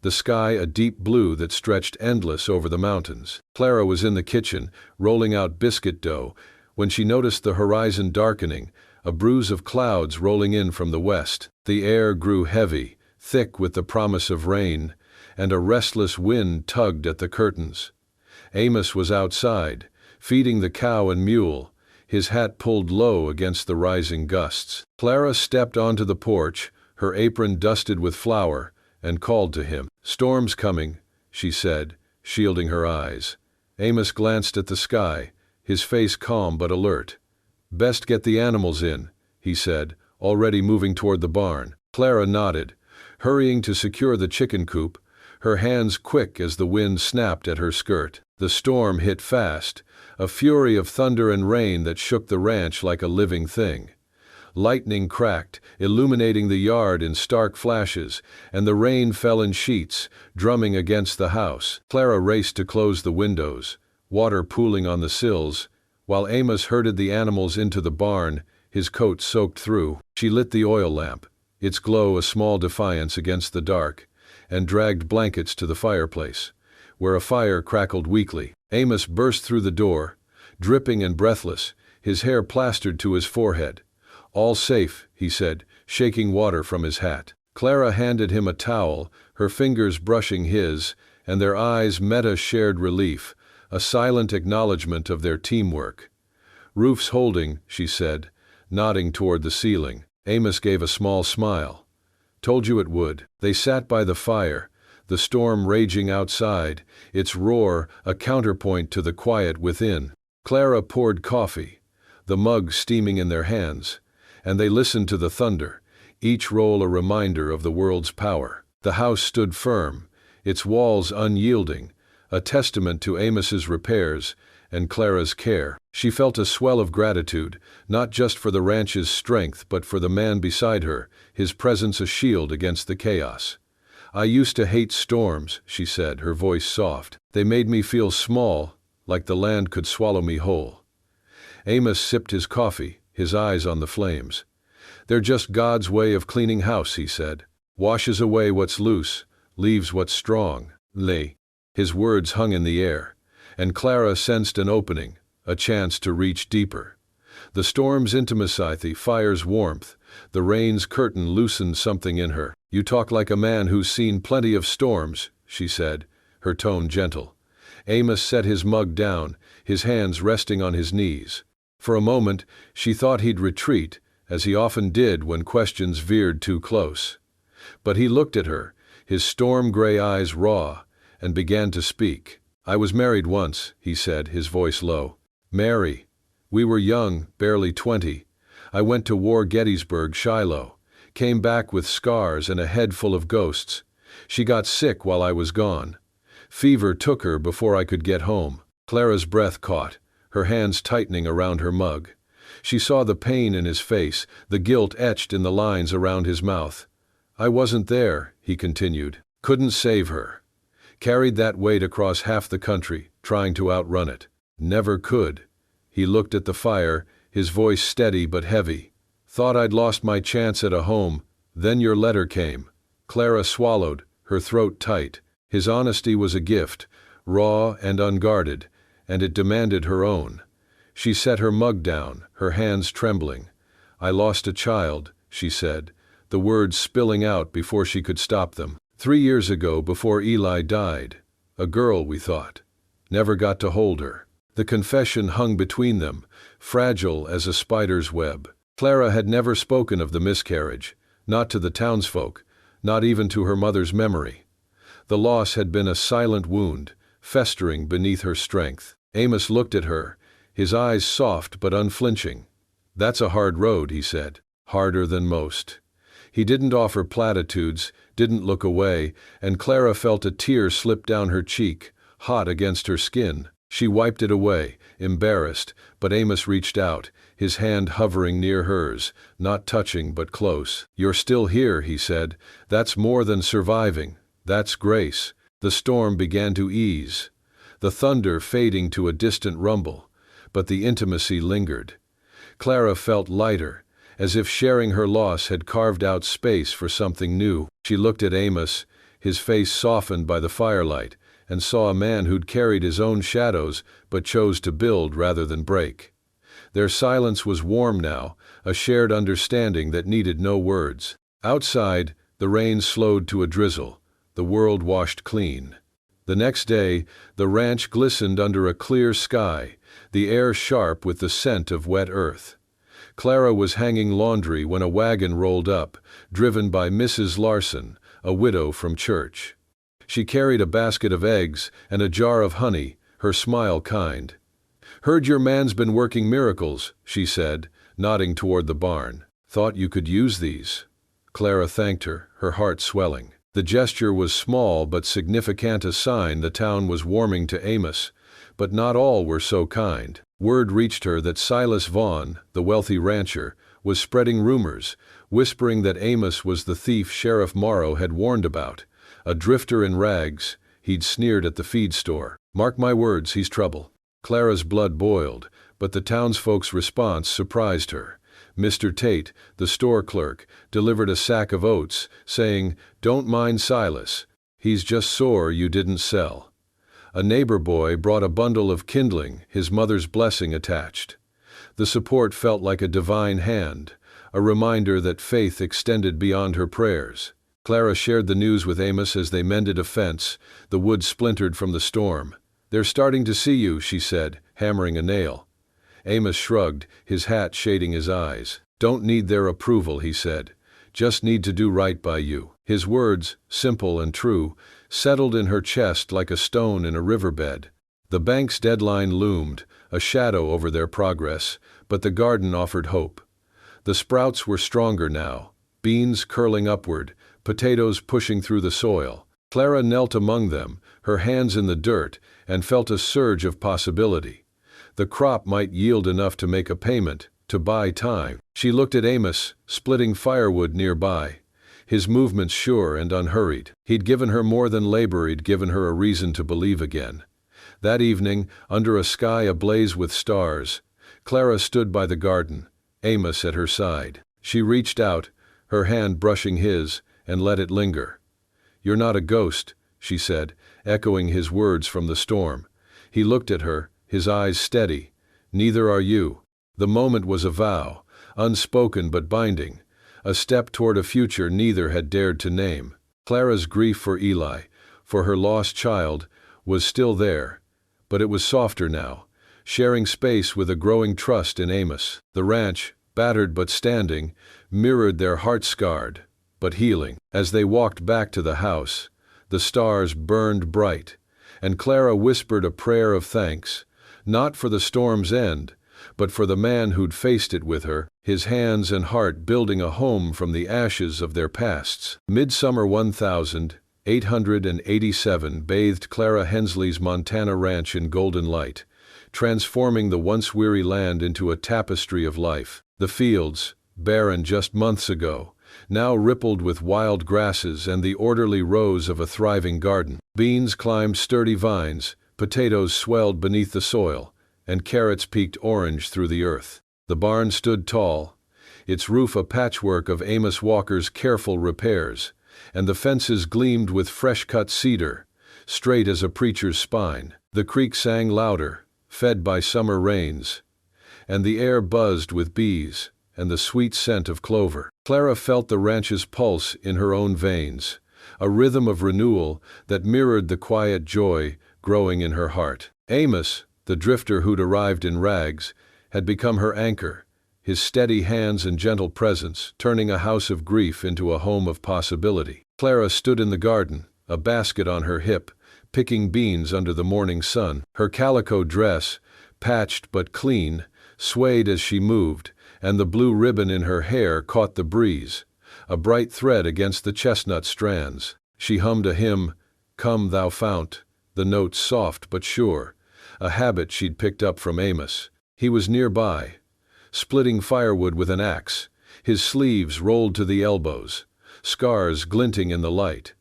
the sky a deep blue that stretched endless over the mountains. Clara was in the kitchen, rolling out biscuit dough, when she noticed the horizon darkening, a bruise of clouds rolling in from the west. The air grew heavy, thick with the promise of rain, and a restless wind tugged at the curtains. Amos was outside, feeding the cow and mule, his hat pulled low against the rising gusts. Clara stepped onto the porch, her apron dusted with flour, and called to him. "Storm's coming," she said, shielding her eyes. Amos glanced at the sky, his face calm but alert. "Best get the animals in," he said, already moving toward the barn. Clara nodded, hurrying to secure the chicken coop, her hands quick as the wind snapped at her skirt. The storm hit fast, a fury of thunder and rain that shook the ranch like a living thing. Lightning cracked, illuminating the yard in stark flashes, and the rain fell in sheets, drumming against the house. Clara raced to close the windows, water pooling on the sills, while Amos herded the animals into the barn, his coat soaked through. She lit the oil lamp, its glow a small defiance against the dark, and dragged blankets to the fireplace, where a fire crackled weakly. Amos burst through the door, dripping and breathless, his hair plastered to his forehead. "All safe," he said, shaking water from his hat. Clara handed him a towel, her fingers brushing his, and their eyes met a shared relief, a silent acknowledgement of their teamwork. "Roof's holding," she said, nodding toward the ceiling. Amos gave a small smile. "Told you it would." They sat by the fire, the storm raging outside, its roar a counterpoint to the quiet within. Clara poured coffee, the mug steaming in their hands, and they listened to the thunder, each roll a reminder of the world's power. The house stood firm, its walls unyielding, a testament to Amos's repairs and Clara's care. She felt a swell of gratitude, not just for the ranch's strength but for the man beside her, his presence a shield against the chaos. "I used to hate storms," she said, her voice soft. "They made me feel small, like the land could swallow me whole." Amos sipped his coffee, his eyes on the flames. "They're just God's way of cleaning house," he said. "Washes away what's loose, leaves what's strong." His words hung in the air, and Clara sensed an opening, a chance to reach deeper. The storm's intimacy, the fire's warmth, the rain's curtain loosened something in her. "You talk like a man who's seen plenty of storms," she said, her tone gentle. Amos set his mug down, his hands resting on his knees. For a moment, she thought he'd retreat, as he often did when questions veered too close. But he looked at her, his storm-gray eyes raw, and began to speak. "I was married once," he said, his voice low. "Mary. We were young, barely 20. I went to war Gettysburg, Shiloh. Came back with scars and a head full of ghosts. She got sick while I was gone. Fever took her before I could get home." Clara's breath caught, her hands tightening around her mug. She saw the pain in his face, the guilt etched in the lines around his mouth. "I wasn't there," he continued. "Couldn't save her. Carried that weight across half the country, trying to outrun it. Never could." He looked at the fire, his voice steady but heavy. "Thought I'd lost my chance at a home, then your letter came." Clara swallowed, her throat tight. His honesty was a gift, raw and unguarded, and it demanded her own. She set her mug down, her hands trembling. "I lost a child," she said, the words spilling out before she could stop them. 3 years ago, before Eli died. A girl, we thought. Never got to hold her." The confession hung between them, fragile as a spider's web. Clara had never spoken of the miscarriage, not to the townsfolk, not even to her mother's memory. The loss had been a silent wound, festering beneath her strength. Amos looked at her, his eyes soft but unflinching. "That's a hard road," he said. "Harder than most." He didn't offer platitudes, didn't look away, and Clara felt a tear slip down her cheek, hot against her skin. She wiped it away, embarrassed, but Amos reached out, his hand hovering near hers, not touching but close. "You're still here," he said. "That's more than surviving. That's grace." The storm began to ease, the thunder fading to a distant rumble, but the intimacy lingered. Clara felt lighter, as if sharing her loss had carved out space for something new. She looked at Amos, his face softened by the firelight, and saw a man who'd carried his own shadows but chose to build rather than break. Their silence was warm now, a shared understanding that needed no words. Outside, the rain slowed to a drizzle, the world washed clean. The next day, the ranch glistened under a clear sky, the air sharp with the scent of wet earth. Clara was hanging laundry when a wagon rolled up, driven by Mrs. Larson, a widow from church. She carried a basket of eggs and a jar of honey, her smile kind. "Heard your man's been working miracles," she said, nodding toward the barn. "Thought you could use these." Clara thanked her, her heart swelling. The gesture was small but significant, a sign the town was warming to Amos, but not all were so kind. Word reached her that Silas Vaughn, the wealthy rancher, was spreading rumors, whispering that Amos was the thief Sheriff Morrow had warned about, a drifter in rags. He'd sneered at the feed store. "Mark my words, he's trouble." Clara's blood boiled, but the townsfolk's response surprised her. Mr. Tate, the store clerk, delivered a sack of oats, saying, "Don't mind Silas. He's just sore you didn't sell." A neighbor boy brought a bundle of kindling, his mother's blessing attached. The support felt like a divine hand, a reminder that faith extended beyond her prayers. Clara shared the news with Amos as they mended a fence, the wood splintered from the storm. "They're starting to see you," she said, hammering a nail. Amos shrugged, his hat shading his eyes. "Don't need their approval," he said. "Just need to do right by you." His words, simple and true, settled in her chest like a stone in a riverbed. The bank's deadline loomed, a shadow over their progress, but the garden offered hope. The sprouts were stronger now, beans curling upward, potatoes pushing through the soil. Clara knelt among them, her hands in the dirt, and felt a surge of possibility. The crop might yield enough to make a payment, to buy time. She looked at Amos, splitting firewood nearby, his movements sure and unhurried. He'd given her more than labor, he'd given her a reason to believe again. That evening, under a sky ablaze with stars, Clara stood by the garden, Amos at her side. She reached out, her hand brushing his, and let it linger. "You're not a ghost," she said, echoing his words from the storm. He looked at her, his eyes steady. "Neither are you." The moment was a vow, unspoken but binding, a step toward a future neither had dared to name. Clara's grief for Eli, for her lost child, was still there, but it was softer now, sharing space with a growing trust in Amos. The ranch, battered but standing, mirrored their heart-scarred, but healing. As they walked back to the house, the stars burned bright, and Clara whispered a prayer of thanks, not for the storm's end, but for the man who'd faced it with her, his hands and heart building a home from the ashes of their pasts. Midsummer 1887 bathed Clara Hensley's Montana ranch in golden light, transforming the once weary land into a tapestry of life. The fields, barren just months ago, now rippled with wild grasses and the orderly rows of a thriving garden. Beans climbed sturdy vines, potatoes swelled beneath the soil, and carrots peeked orange through the earth. The barn stood tall, its roof a patchwork of Amos Walker's careful repairs, and the fences gleamed with fresh-cut cedar, straight as a preacher's spine. The creek sang louder, fed by summer rains, and the air buzzed with bees and the sweet scent of clover. Clara felt the ranch's pulse in her own veins, a rhythm of renewal that mirrored the quiet joy growing in her heart. Amos, the drifter who'd arrived in rags, had become her anchor, his steady hands and gentle presence turning a house of grief into a home of possibility. Clara stood in the garden, a basket on her hip, picking beans under the morning sun. Her calico dress, patched but clean, swayed as she moved, and the blue ribbon in her hair caught the breeze, a bright thread against the chestnut strands. She hummed a hymn, "Come Thou Fount," the notes soft but sure, a habit she'd picked up from Amos. He was nearby, splitting firewood with an axe, his sleeves rolled to the elbows, scars glinting in the light.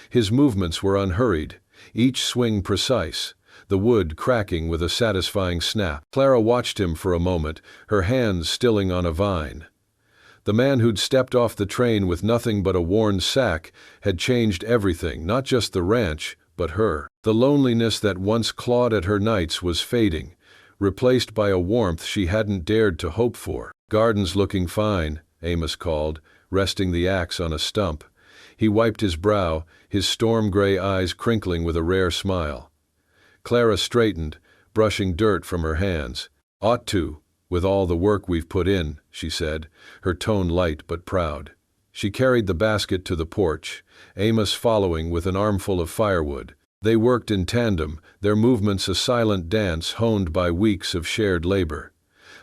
His movements were unhurried, each swing precise, the wood cracking with a satisfying snap. Clara watched him for a moment, her hands stilling on a vine. The man who'd stepped off the train with nothing but a worn sack had changed everything, not just the ranch, but her. The loneliness that once clawed at her nights was fading, replaced by a warmth she hadn't dared to hope for. "Garden's looking fine," Amos called, resting the axe on a stump. He wiped his brow, his storm-gray eyes crinkling with a rare smile. Clara straightened, brushing dirt from her hands. "Ought to, with all the work we've put in," she said, her tone light but proud. She carried the basket to the porch, Amos following with an armful of firewood. They worked in tandem, their movements a silent dance honed by weeks of shared labor.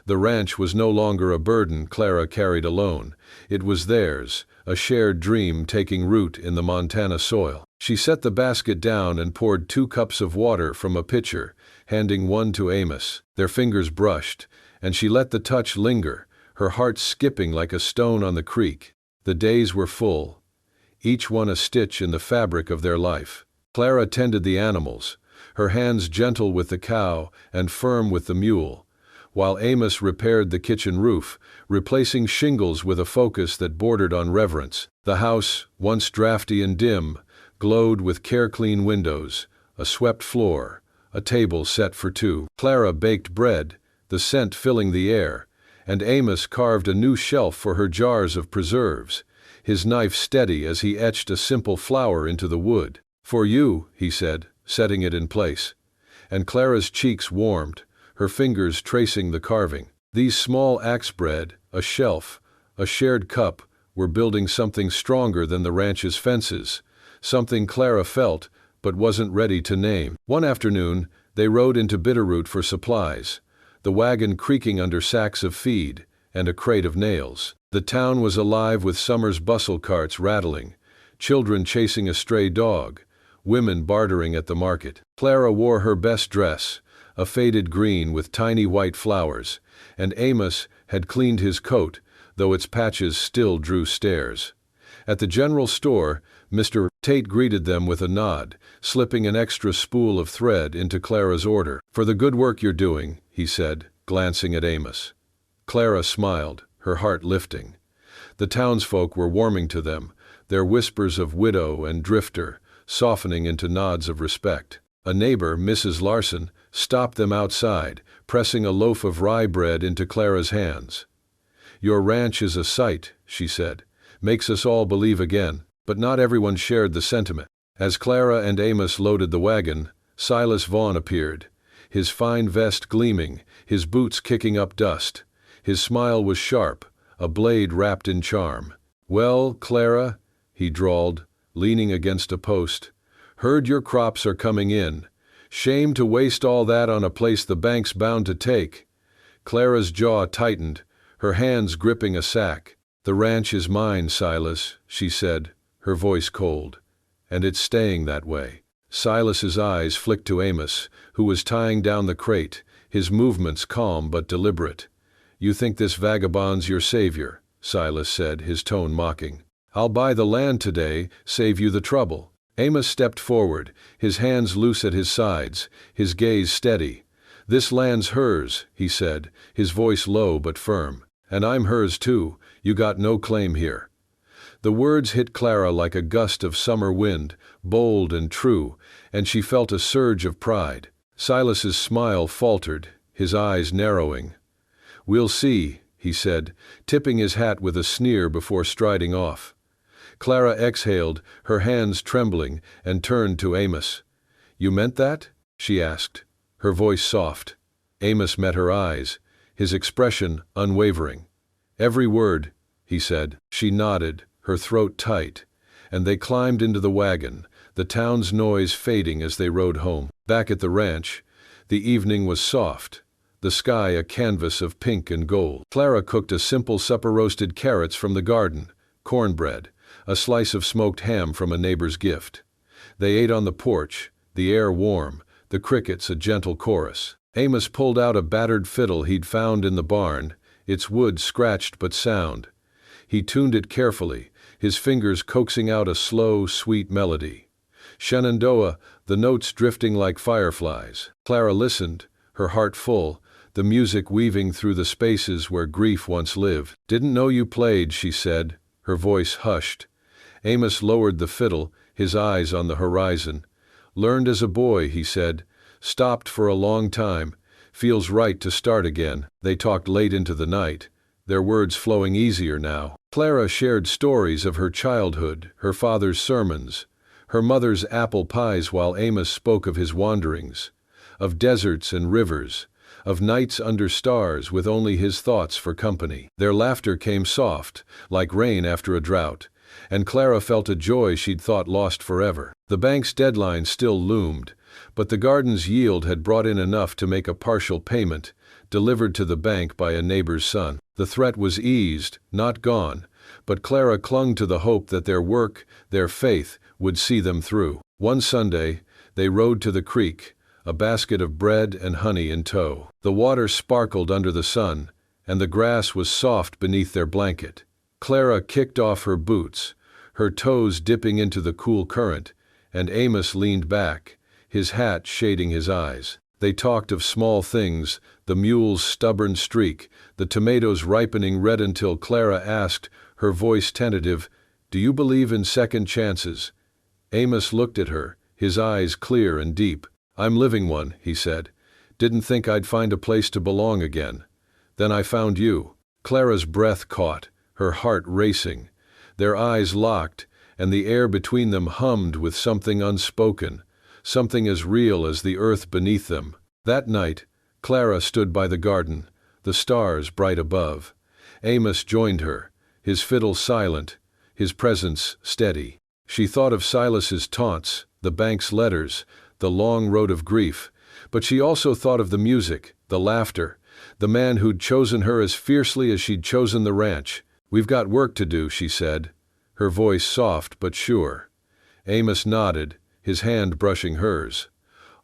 The ranch was no longer a burden Clara carried alone. It was theirs, a shared dream taking root in the Montana soil. She set the basket down and poured 2 cups of water from a pitcher, handing one to Amos. Their fingers brushed, and she let the touch linger, her heart skipping like a stone on the creek. The days were full, each one a stitch in the fabric of their life. Clara tended the animals, her hands gentle with the cow and firm with the mule, while Amos repaired the kitchen roof, replacing shingles with a focus that bordered on reverence. The house, once drafty and dim, glowed with care-clean windows, a swept floor, a table set for two. Clara baked bread, the scent filling the air, and Amos carved a new shelf for her jars of preserves, his knife steady as he etched a simple flower into the wood. "For you," he said, setting it in place. And Clara's cheeks warmed, her fingers tracing the carving. These small axe bread, a shelf, a shared cup, were building something stronger than the ranch's fences, something Clara felt but wasn't ready to name. One afternoon, they rode into Bitterroot for supplies, the wagon creaking under sacks of feed and a crate of nails. The town was alive with summer's bustle carts rattling, children chasing a stray dog, women bartering at the market. Clara wore her best dress, a faded green with tiny white flowers, and Amos had cleaned his coat, though its patches still drew stares. At the general store, Mr. Tate greeted them with a nod, slipping an extra spool of thread into Clara's order. "For the good work you're doing," he said, glancing at Amos. Clara smiled, her heart lifting. The townsfolk were warming to them, their whispers of widow and drifter softening into nods of respect. A neighbor, Mrs. Larson, stopped them outside, pressing a loaf of rye bread into Clara's hands. "Your ranch is a sight," she said. "Makes us all believe again." But not everyone shared the sentiment. As Clara and Amos loaded the wagon, Silas Vaughn appeared, his fine vest gleaming, his boots kicking up dust. His smile was sharp, a blade wrapped in charm. "Well, Clara," he drawled, leaning against a post, "heard your crops are coming in. Shame to waste all that on a place the bank's bound to take." Clara's jaw tightened, her hands gripping a sack. "The ranch is mine, Silas," she said, her voice cold. "And it's staying that way." Silas's eyes flicked to Amos, who was tying down the crate, his movements calm but deliberate. "You think this vagabond's your savior," Silas said, his tone mocking. "I'll buy the land today, save you the trouble." Amos stepped forward, his hands loose at his sides, his gaze steady. "This land's hers," he said, his voice low but firm. "And I'm hers too, you got no claim here." The words hit Clara like a gust of summer wind, bold and true, and she felt a surge of pride. Silas's smile faltered, his eyes narrowing. "We'll see," he said, tipping his hat with a sneer before striding off. Clara exhaled, her hands trembling, and turned to Amos. "You meant that?" she asked, her voice soft. Amos met her eyes, his expression unwavering. "Every word," he said. She nodded, her throat tight, and they climbed into the wagon, the town's noise fading as they rode home. Back at the ranch, the evening was soft, the sky a canvas of pink and gold. Clara cooked a simple supper: roasted carrots from the garden, cornbread, a slice of smoked ham from a neighbor's gift. They ate on the porch, the air warm, the crickets a gentle chorus. Amos pulled out a battered fiddle he'd found in the barn, its wood scratched but sound. He tuned it carefully, his fingers coaxing out a slow, sweet melody. Shenandoah, the notes drifting like fireflies. Clara listened, her heart full, the music weaving through the spaces where grief once lived. "Didn't know you played," she said, her voice hushed. Amos lowered the fiddle, his eyes on the horizon. "Learned as a boy," he said. "Stopped for a long time. Feels right to start again." They talked late into the night, their words flowing easier now. Clara shared stories of her childhood, her father's sermons, her mother's apple pies, while Amos spoke of his wanderings, of deserts and rivers, of nights under stars with only his thoughts for company. Their laughter came soft, like rain after a drought, and Clara felt a joy she'd thought lost forever. The bank's deadline still loomed, but the garden's yield had brought in enough to make a partial payment, delivered to the bank by a neighbor's son. The threat was eased, not gone, but Clara clung to the hope that their work, their faith, would see them through. One Sunday, they rode to the creek, a basket of bread and honey in tow. The water sparkled under the sun, and the grass was soft beneath their blanket. Clara kicked off her boots, her toes dipping into the cool current, and Amos leaned back, his hat shading his eyes. They talked of small things, the mule's stubborn streak, the tomatoes ripening red, until Clara asked, her voice tentative, "Do you believe in second chances?" Amos looked at her, his eyes clear and deep. "I'm living one," he said. "Didn't think I'd find a place to belong again. Then I found you." Clara's breath caught, her heart racing. Their eyes locked, and the air between them hummed with something unspoken, something as real as the earth beneath them. That night, Clara stood by the garden, the stars bright above. Amos joined her, his fiddle silent, his presence steady. She thought of Silas's taunts, the bank's letters, the long road of grief, but she also thought of the music, the laughter, the man who'd chosen her as fiercely as she'd chosen the ranch. "We've got work to do," she said, her voice soft but sure. Amos nodded, his hand brushing hers.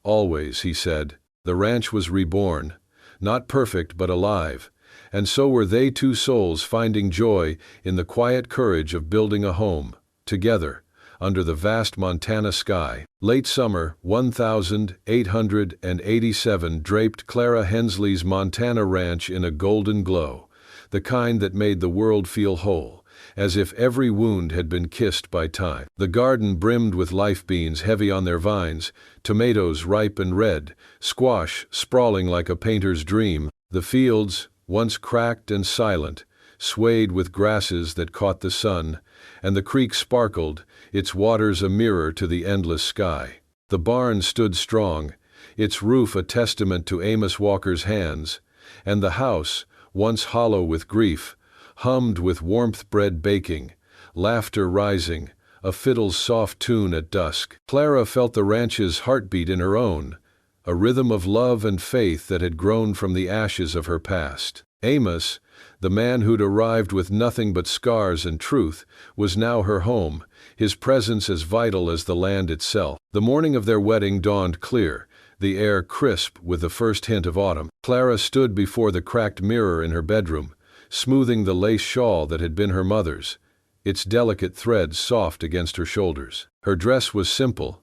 "Always," he said. The ranch was reborn, not perfect but alive, and so were they, two souls finding joy in the quiet courage of building a home, together, under the vast Montana sky. Late summer 1887 draped Clara Hensley's Montana ranch in a golden glow, the kind that made the world feel whole, as if every wound had been kissed by time. The garden brimmed with life beans heavy on their vines, tomatoes ripe and red, squash sprawling like a painter's dream. The fields, once cracked and silent, swayed with grasses that caught the sun, and the creek sparkled, its waters a mirror to the endless sky. The barn stood strong, its roof a testament to Amos Walker's hands, and the house, once hollow with grief, hummed with warmth, bread baking, laughter rising, a fiddle's soft tune at dusk. Clara felt the ranch's heartbeat in her own, a rhythm of love and faith that had grown from the ashes of her past. Amos, the man who'd arrived with nothing but scars and truth, was now her home, his presence as vital as the land itself. The morning of their wedding dawned clear, the air crisp with the first hint of autumn. Clara stood before the cracked mirror in her bedroom, smoothing the lace shawl that had been her mother's, its delicate threads soft against her shoulders. Her dress was simple,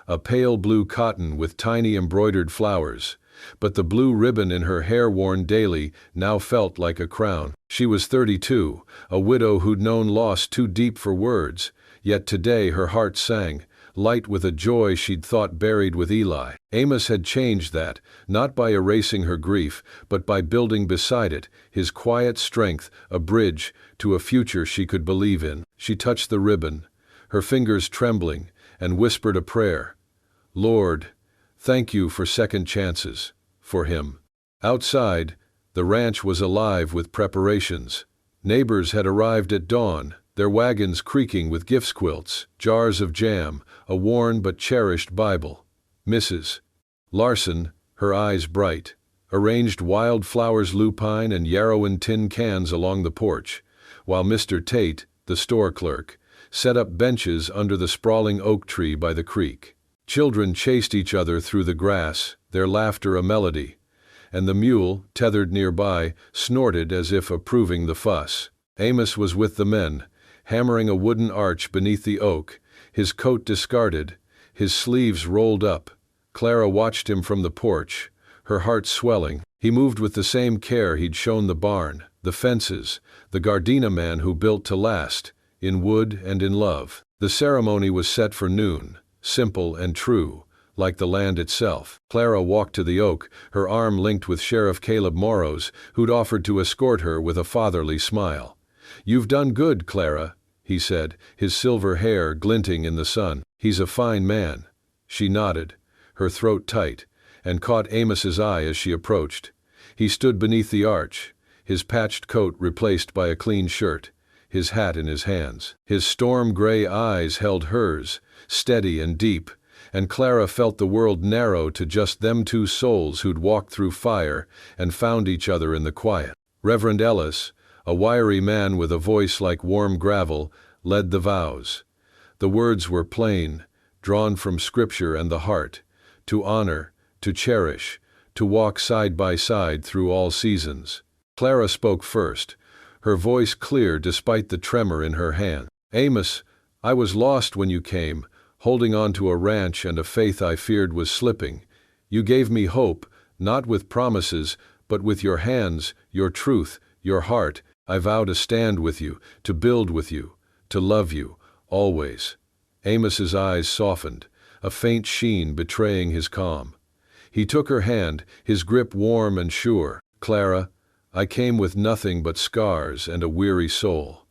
a pale blue cotton with tiny embroidered flowers, but the blue ribbon in her hair, worn daily, now felt like a crown. She was 32, a widow who'd known loss too deep for words, yet today her heart sang, light with a joy she'd thought buried with Eli. Amos had changed that, not by erasing her grief, but by building beside it, his quiet strength, a bridge to a future she could believe in. She touched the ribbon, her fingers trembling, and whispered a prayer. "Lord, thank you for second chances, for him." Outside, the ranch was alive with preparations. Neighbors had arrived at dawn, their wagons creaking with gift quilts, jars of jam, a worn but cherished Bible. Mrs. Larson, her eyes bright, arranged wildflowers, lupine, and yarrow in tin cans along the porch, while Mr. Tate, the store clerk, set up benches under the sprawling oak tree by the creek. Children chased each other through the grass, their laughter a melody, and the mule, tethered nearby, snorted as if approving the fuss. Amos was with the men, hammering a wooden arch beneath the oak, his coat discarded, his sleeves rolled up. Clara watched him from the porch, her heart swelling. He moved with the same care he'd shown the barn, the fences, the Gardena man who built to last, in wood and in love. The ceremony was set for noon, simple and true, like the land itself. Clara walked to the oak, her arm linked with Sheriff Caleb Morrow's, who'd offered to escort her with a fatherly smile. "You've done good, Clara," he said, his silver hair glinting in the sun. "He's a fine man." She nodded, her throat tight, and caught Amos's eye as she approached. He stood beneath the arch, his patched coat replaced by a clean shirt, his hat in his hands. His storm-gray eyes held hers, steady and deep, and Clara felt the world narrow to just them two souls who'd walked through fire and found each other in the quiet. Reverend Ellis, a wiry man with a voice like warm gravel, led the vows. The words were plain, drawn from Scripture and the heart: to honor, to cherish, to walk side by side through all seasons. Clara spoke first, her voice clear despite the tremor in her hand. "Amos, I was lost when you came, holding on to a ranch and a faith I feared was slipping. You gave me hope, not with promises, but with your hands, your truth, your heart. I vow to stand with you, to build with you, to love you, always." Amos's eyes softened, a faint sheen betraying his calm. He took her hand, his grip warm and sure. "Clara, I came with nothing but scars and a weary soul.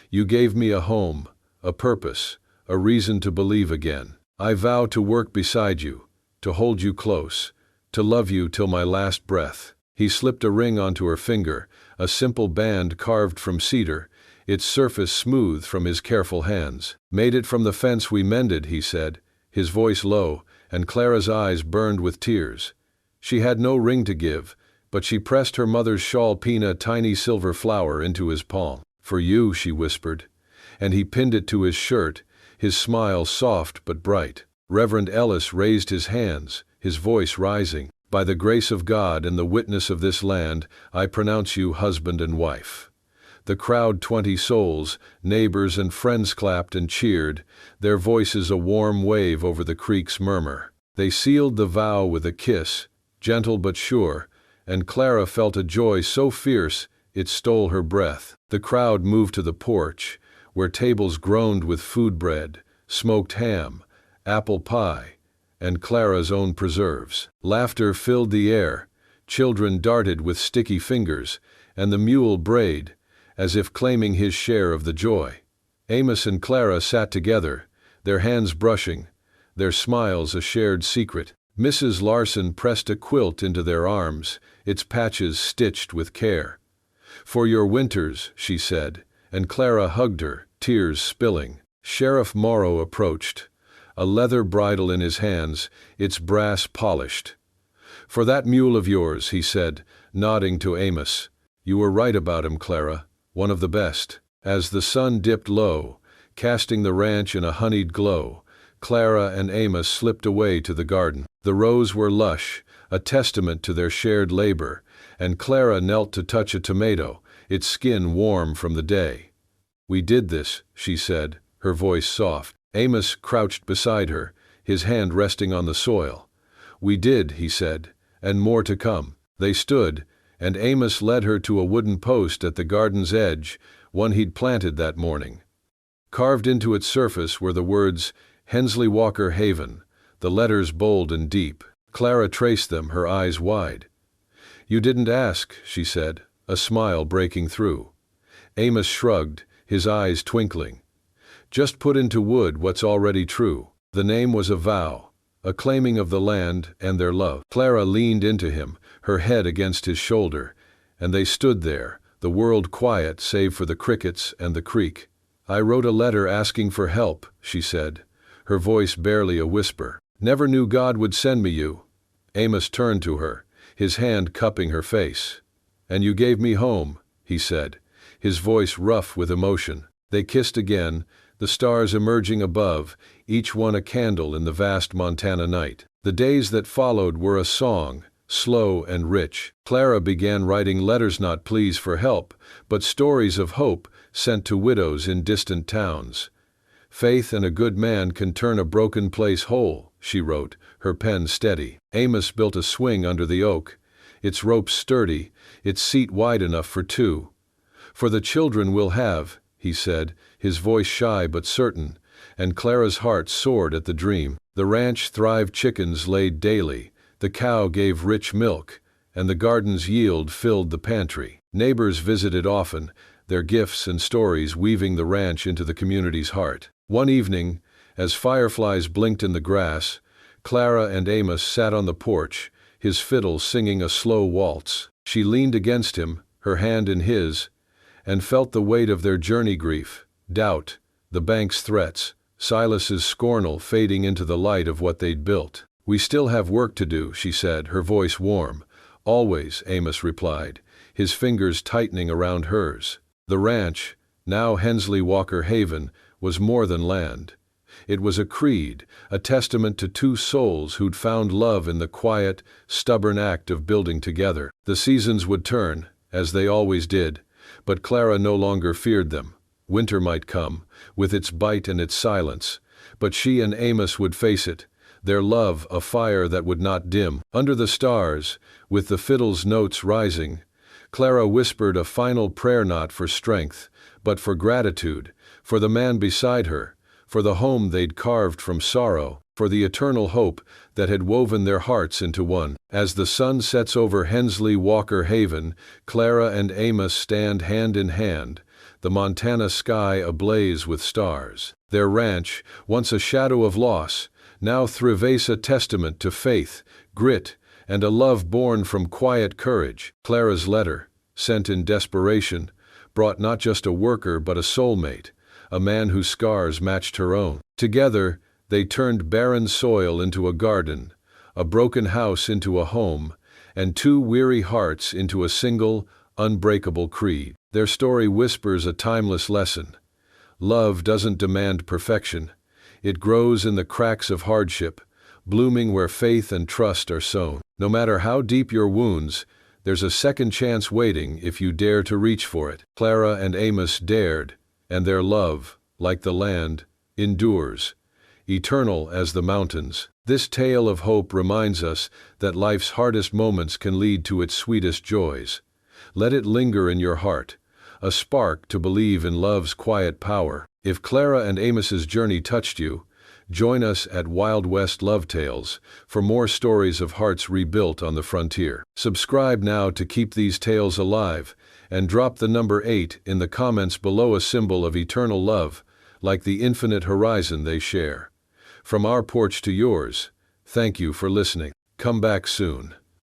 You gave me a home, a purpose, a reason to believe again. I vow to work beside you, to hold you close, to love you till my last breath." He slipped a ring onto her finger, a simple band carved from cedar, its surface smooth from his careful hands. "Made it from the fence we mended," he said, his voice low, and Clara's eyes burned with tears. She had no ring to give, but she pressed her mother's shawl pin, a tiny silver flower, into his palm. "For you," she whispered, and he pinned it to his shirt, his smile soft but bright. Reverend Ellis raised his hands, his voice rising. "By the grace of God and the witness of this land, I pronounce you husband and wife." The crowd, 20 souls, neighbors and friends, clapped and cheered, their voices a warm wave over the creek's murmur. They sealed the vow with a kiss, gentle but sure, and Clara felt a joy so fierce it stole her breath. The crowd moved to the porch, where tables groaned with food, bread, smoked ham, apple pie, and Clara's own preserves. Laughter filled the air, children darted with sticky fingers, and the mule brayed, as if claiming his share of the joy. Amos and Clara sat together, their hands brushing, their smiles a shared secret. Mrs. Larson pressed a quilt into their arms, its patches stitched with care. "For your winters," she said, and Clara hugged her, tears spilling. Sheriff Morrow approached, a leather bridle in his hands, its brass polished. "For that mule of yours," he said, nodding to Amos. "You were right about him, Clara, one of the best." As the sun dipped low, casting the ranch in a honeyed glow, Clara and Amos slipped away to the garden. The rows were lush, a testament to their shared labor, and Clara knelt to touch a tomato, its skin warm from the day. "We did this," she said, her voice soft. Amos crouched beside her, his hand resting on the soil. "We did," he said, "and more to come." They stood, and Amos led her to a wooden post at the garden's edge, one he'd planted that morning. Carved into its surface were the words, "Hensley Walker Haven," the letters bold and deep. Clara traced them, her eyes wide. "You didn't ask," she said, a smile breaking through. Amos shrugged, his eyes twinkling. "Just put into wood what's already true." The name was a vow, a claiming of the land and their love. Clara leaned into him, her head against his shoulder, and they stood there, the world quiet save for the crickets and the creek. "I wrote a letter asking for help," she said, her voice barely a whisper. "Never knew God would send me you." Amos turned to her, his hand cupping her face. "And you gave me home," he said, his voice rough with emotion. They kissed again, the stars emerging above, each one a candle in the vast Montana night. The days that followed were a song, slow and rich. Clara began writing letters, not pleas for help, but stories of hope sent to widows in distant towns. "Faith and a good man can turn a broken place whole," she wrote, her pen steady. Amos built a swing under the oak, its ropes sturdy, its seat wide enough for two. "For the children we'll have," he said, his voice shy but certain, and Clara's heart soared at the dream. The ranch thrived, chickens laid daily, the cow gave rich milk, and the garden's yield filled the pantry. Neighbors visited often, their gifts and stories weaving the ranch into the community's heart. One evening, as fireflies blinked in the grass, Clara and Amos sat on the porch, his fiddle singing a slow waltz. She leaned against him, her hand in his, and felt the weight of their journey, grief, doubt, the bank's threats, Silas's scornal fading into the light of what they'd built. "We still have work to do," she said, her voice warm. "Always," Amos replied, his fingers tightening around hers. The ranch, now Hensley Walker Haven, was more than land. It was a creed, a testament to two souls who'd found love in the quiet, stubborn act of building together. The seasons would turn, as they always did, but Clara no longer feared them. Winter might come, with its bite and its silence, But she and Amos would face it, their love a fire that would not dim. Under the stars, with the fiddle's notes rising, Clara whispered a final prayer, not for strength, but for gratitude, for the man beside her, for the home they'd carved from sorrow, for the eternal hope that had woven their hearts into one. As the sun sets over Hensley Walker Haven, Clara and Amos stand hand in hand, the Montana sky ablaze with stars. Their ranch, once a shadow of loss, now thrives a testament to faith, grit, and a love born from quiet courage. Clara's letter, sent in desperation, brought not just a worker but a soulmate, a man whose scars matched her own. Together, they turned barren soil into a garden, a broken house into a home, and two weary hearts into a single, unbreakable creed. Their story whispers a timeless lesson. Love doesn't demand perfection. It grows in the cracks of hardship, blooming where faith and trust are sown. No matter how deep your wounds, there's a second chance waiting if you dare to reach for it. Clara and Amos dared, and their love, like the land, endures, eternal as the mountains. This tale of hope reminds us that life's hardest moments can lead to its sweetest joys. Let it linger in your heart, a spark to believe in love's quiet power. If Clara and Amos's journey touched you, join us at Wild West Love Tales for more stories of hearts rebuilt on the frontier. Subscribe now to keep these tales alive, and drop the number 8 in the comments below, a symbol of eternal love, like the infinite horizon they share. From our porch to yours, thank you for listening. Come back soon.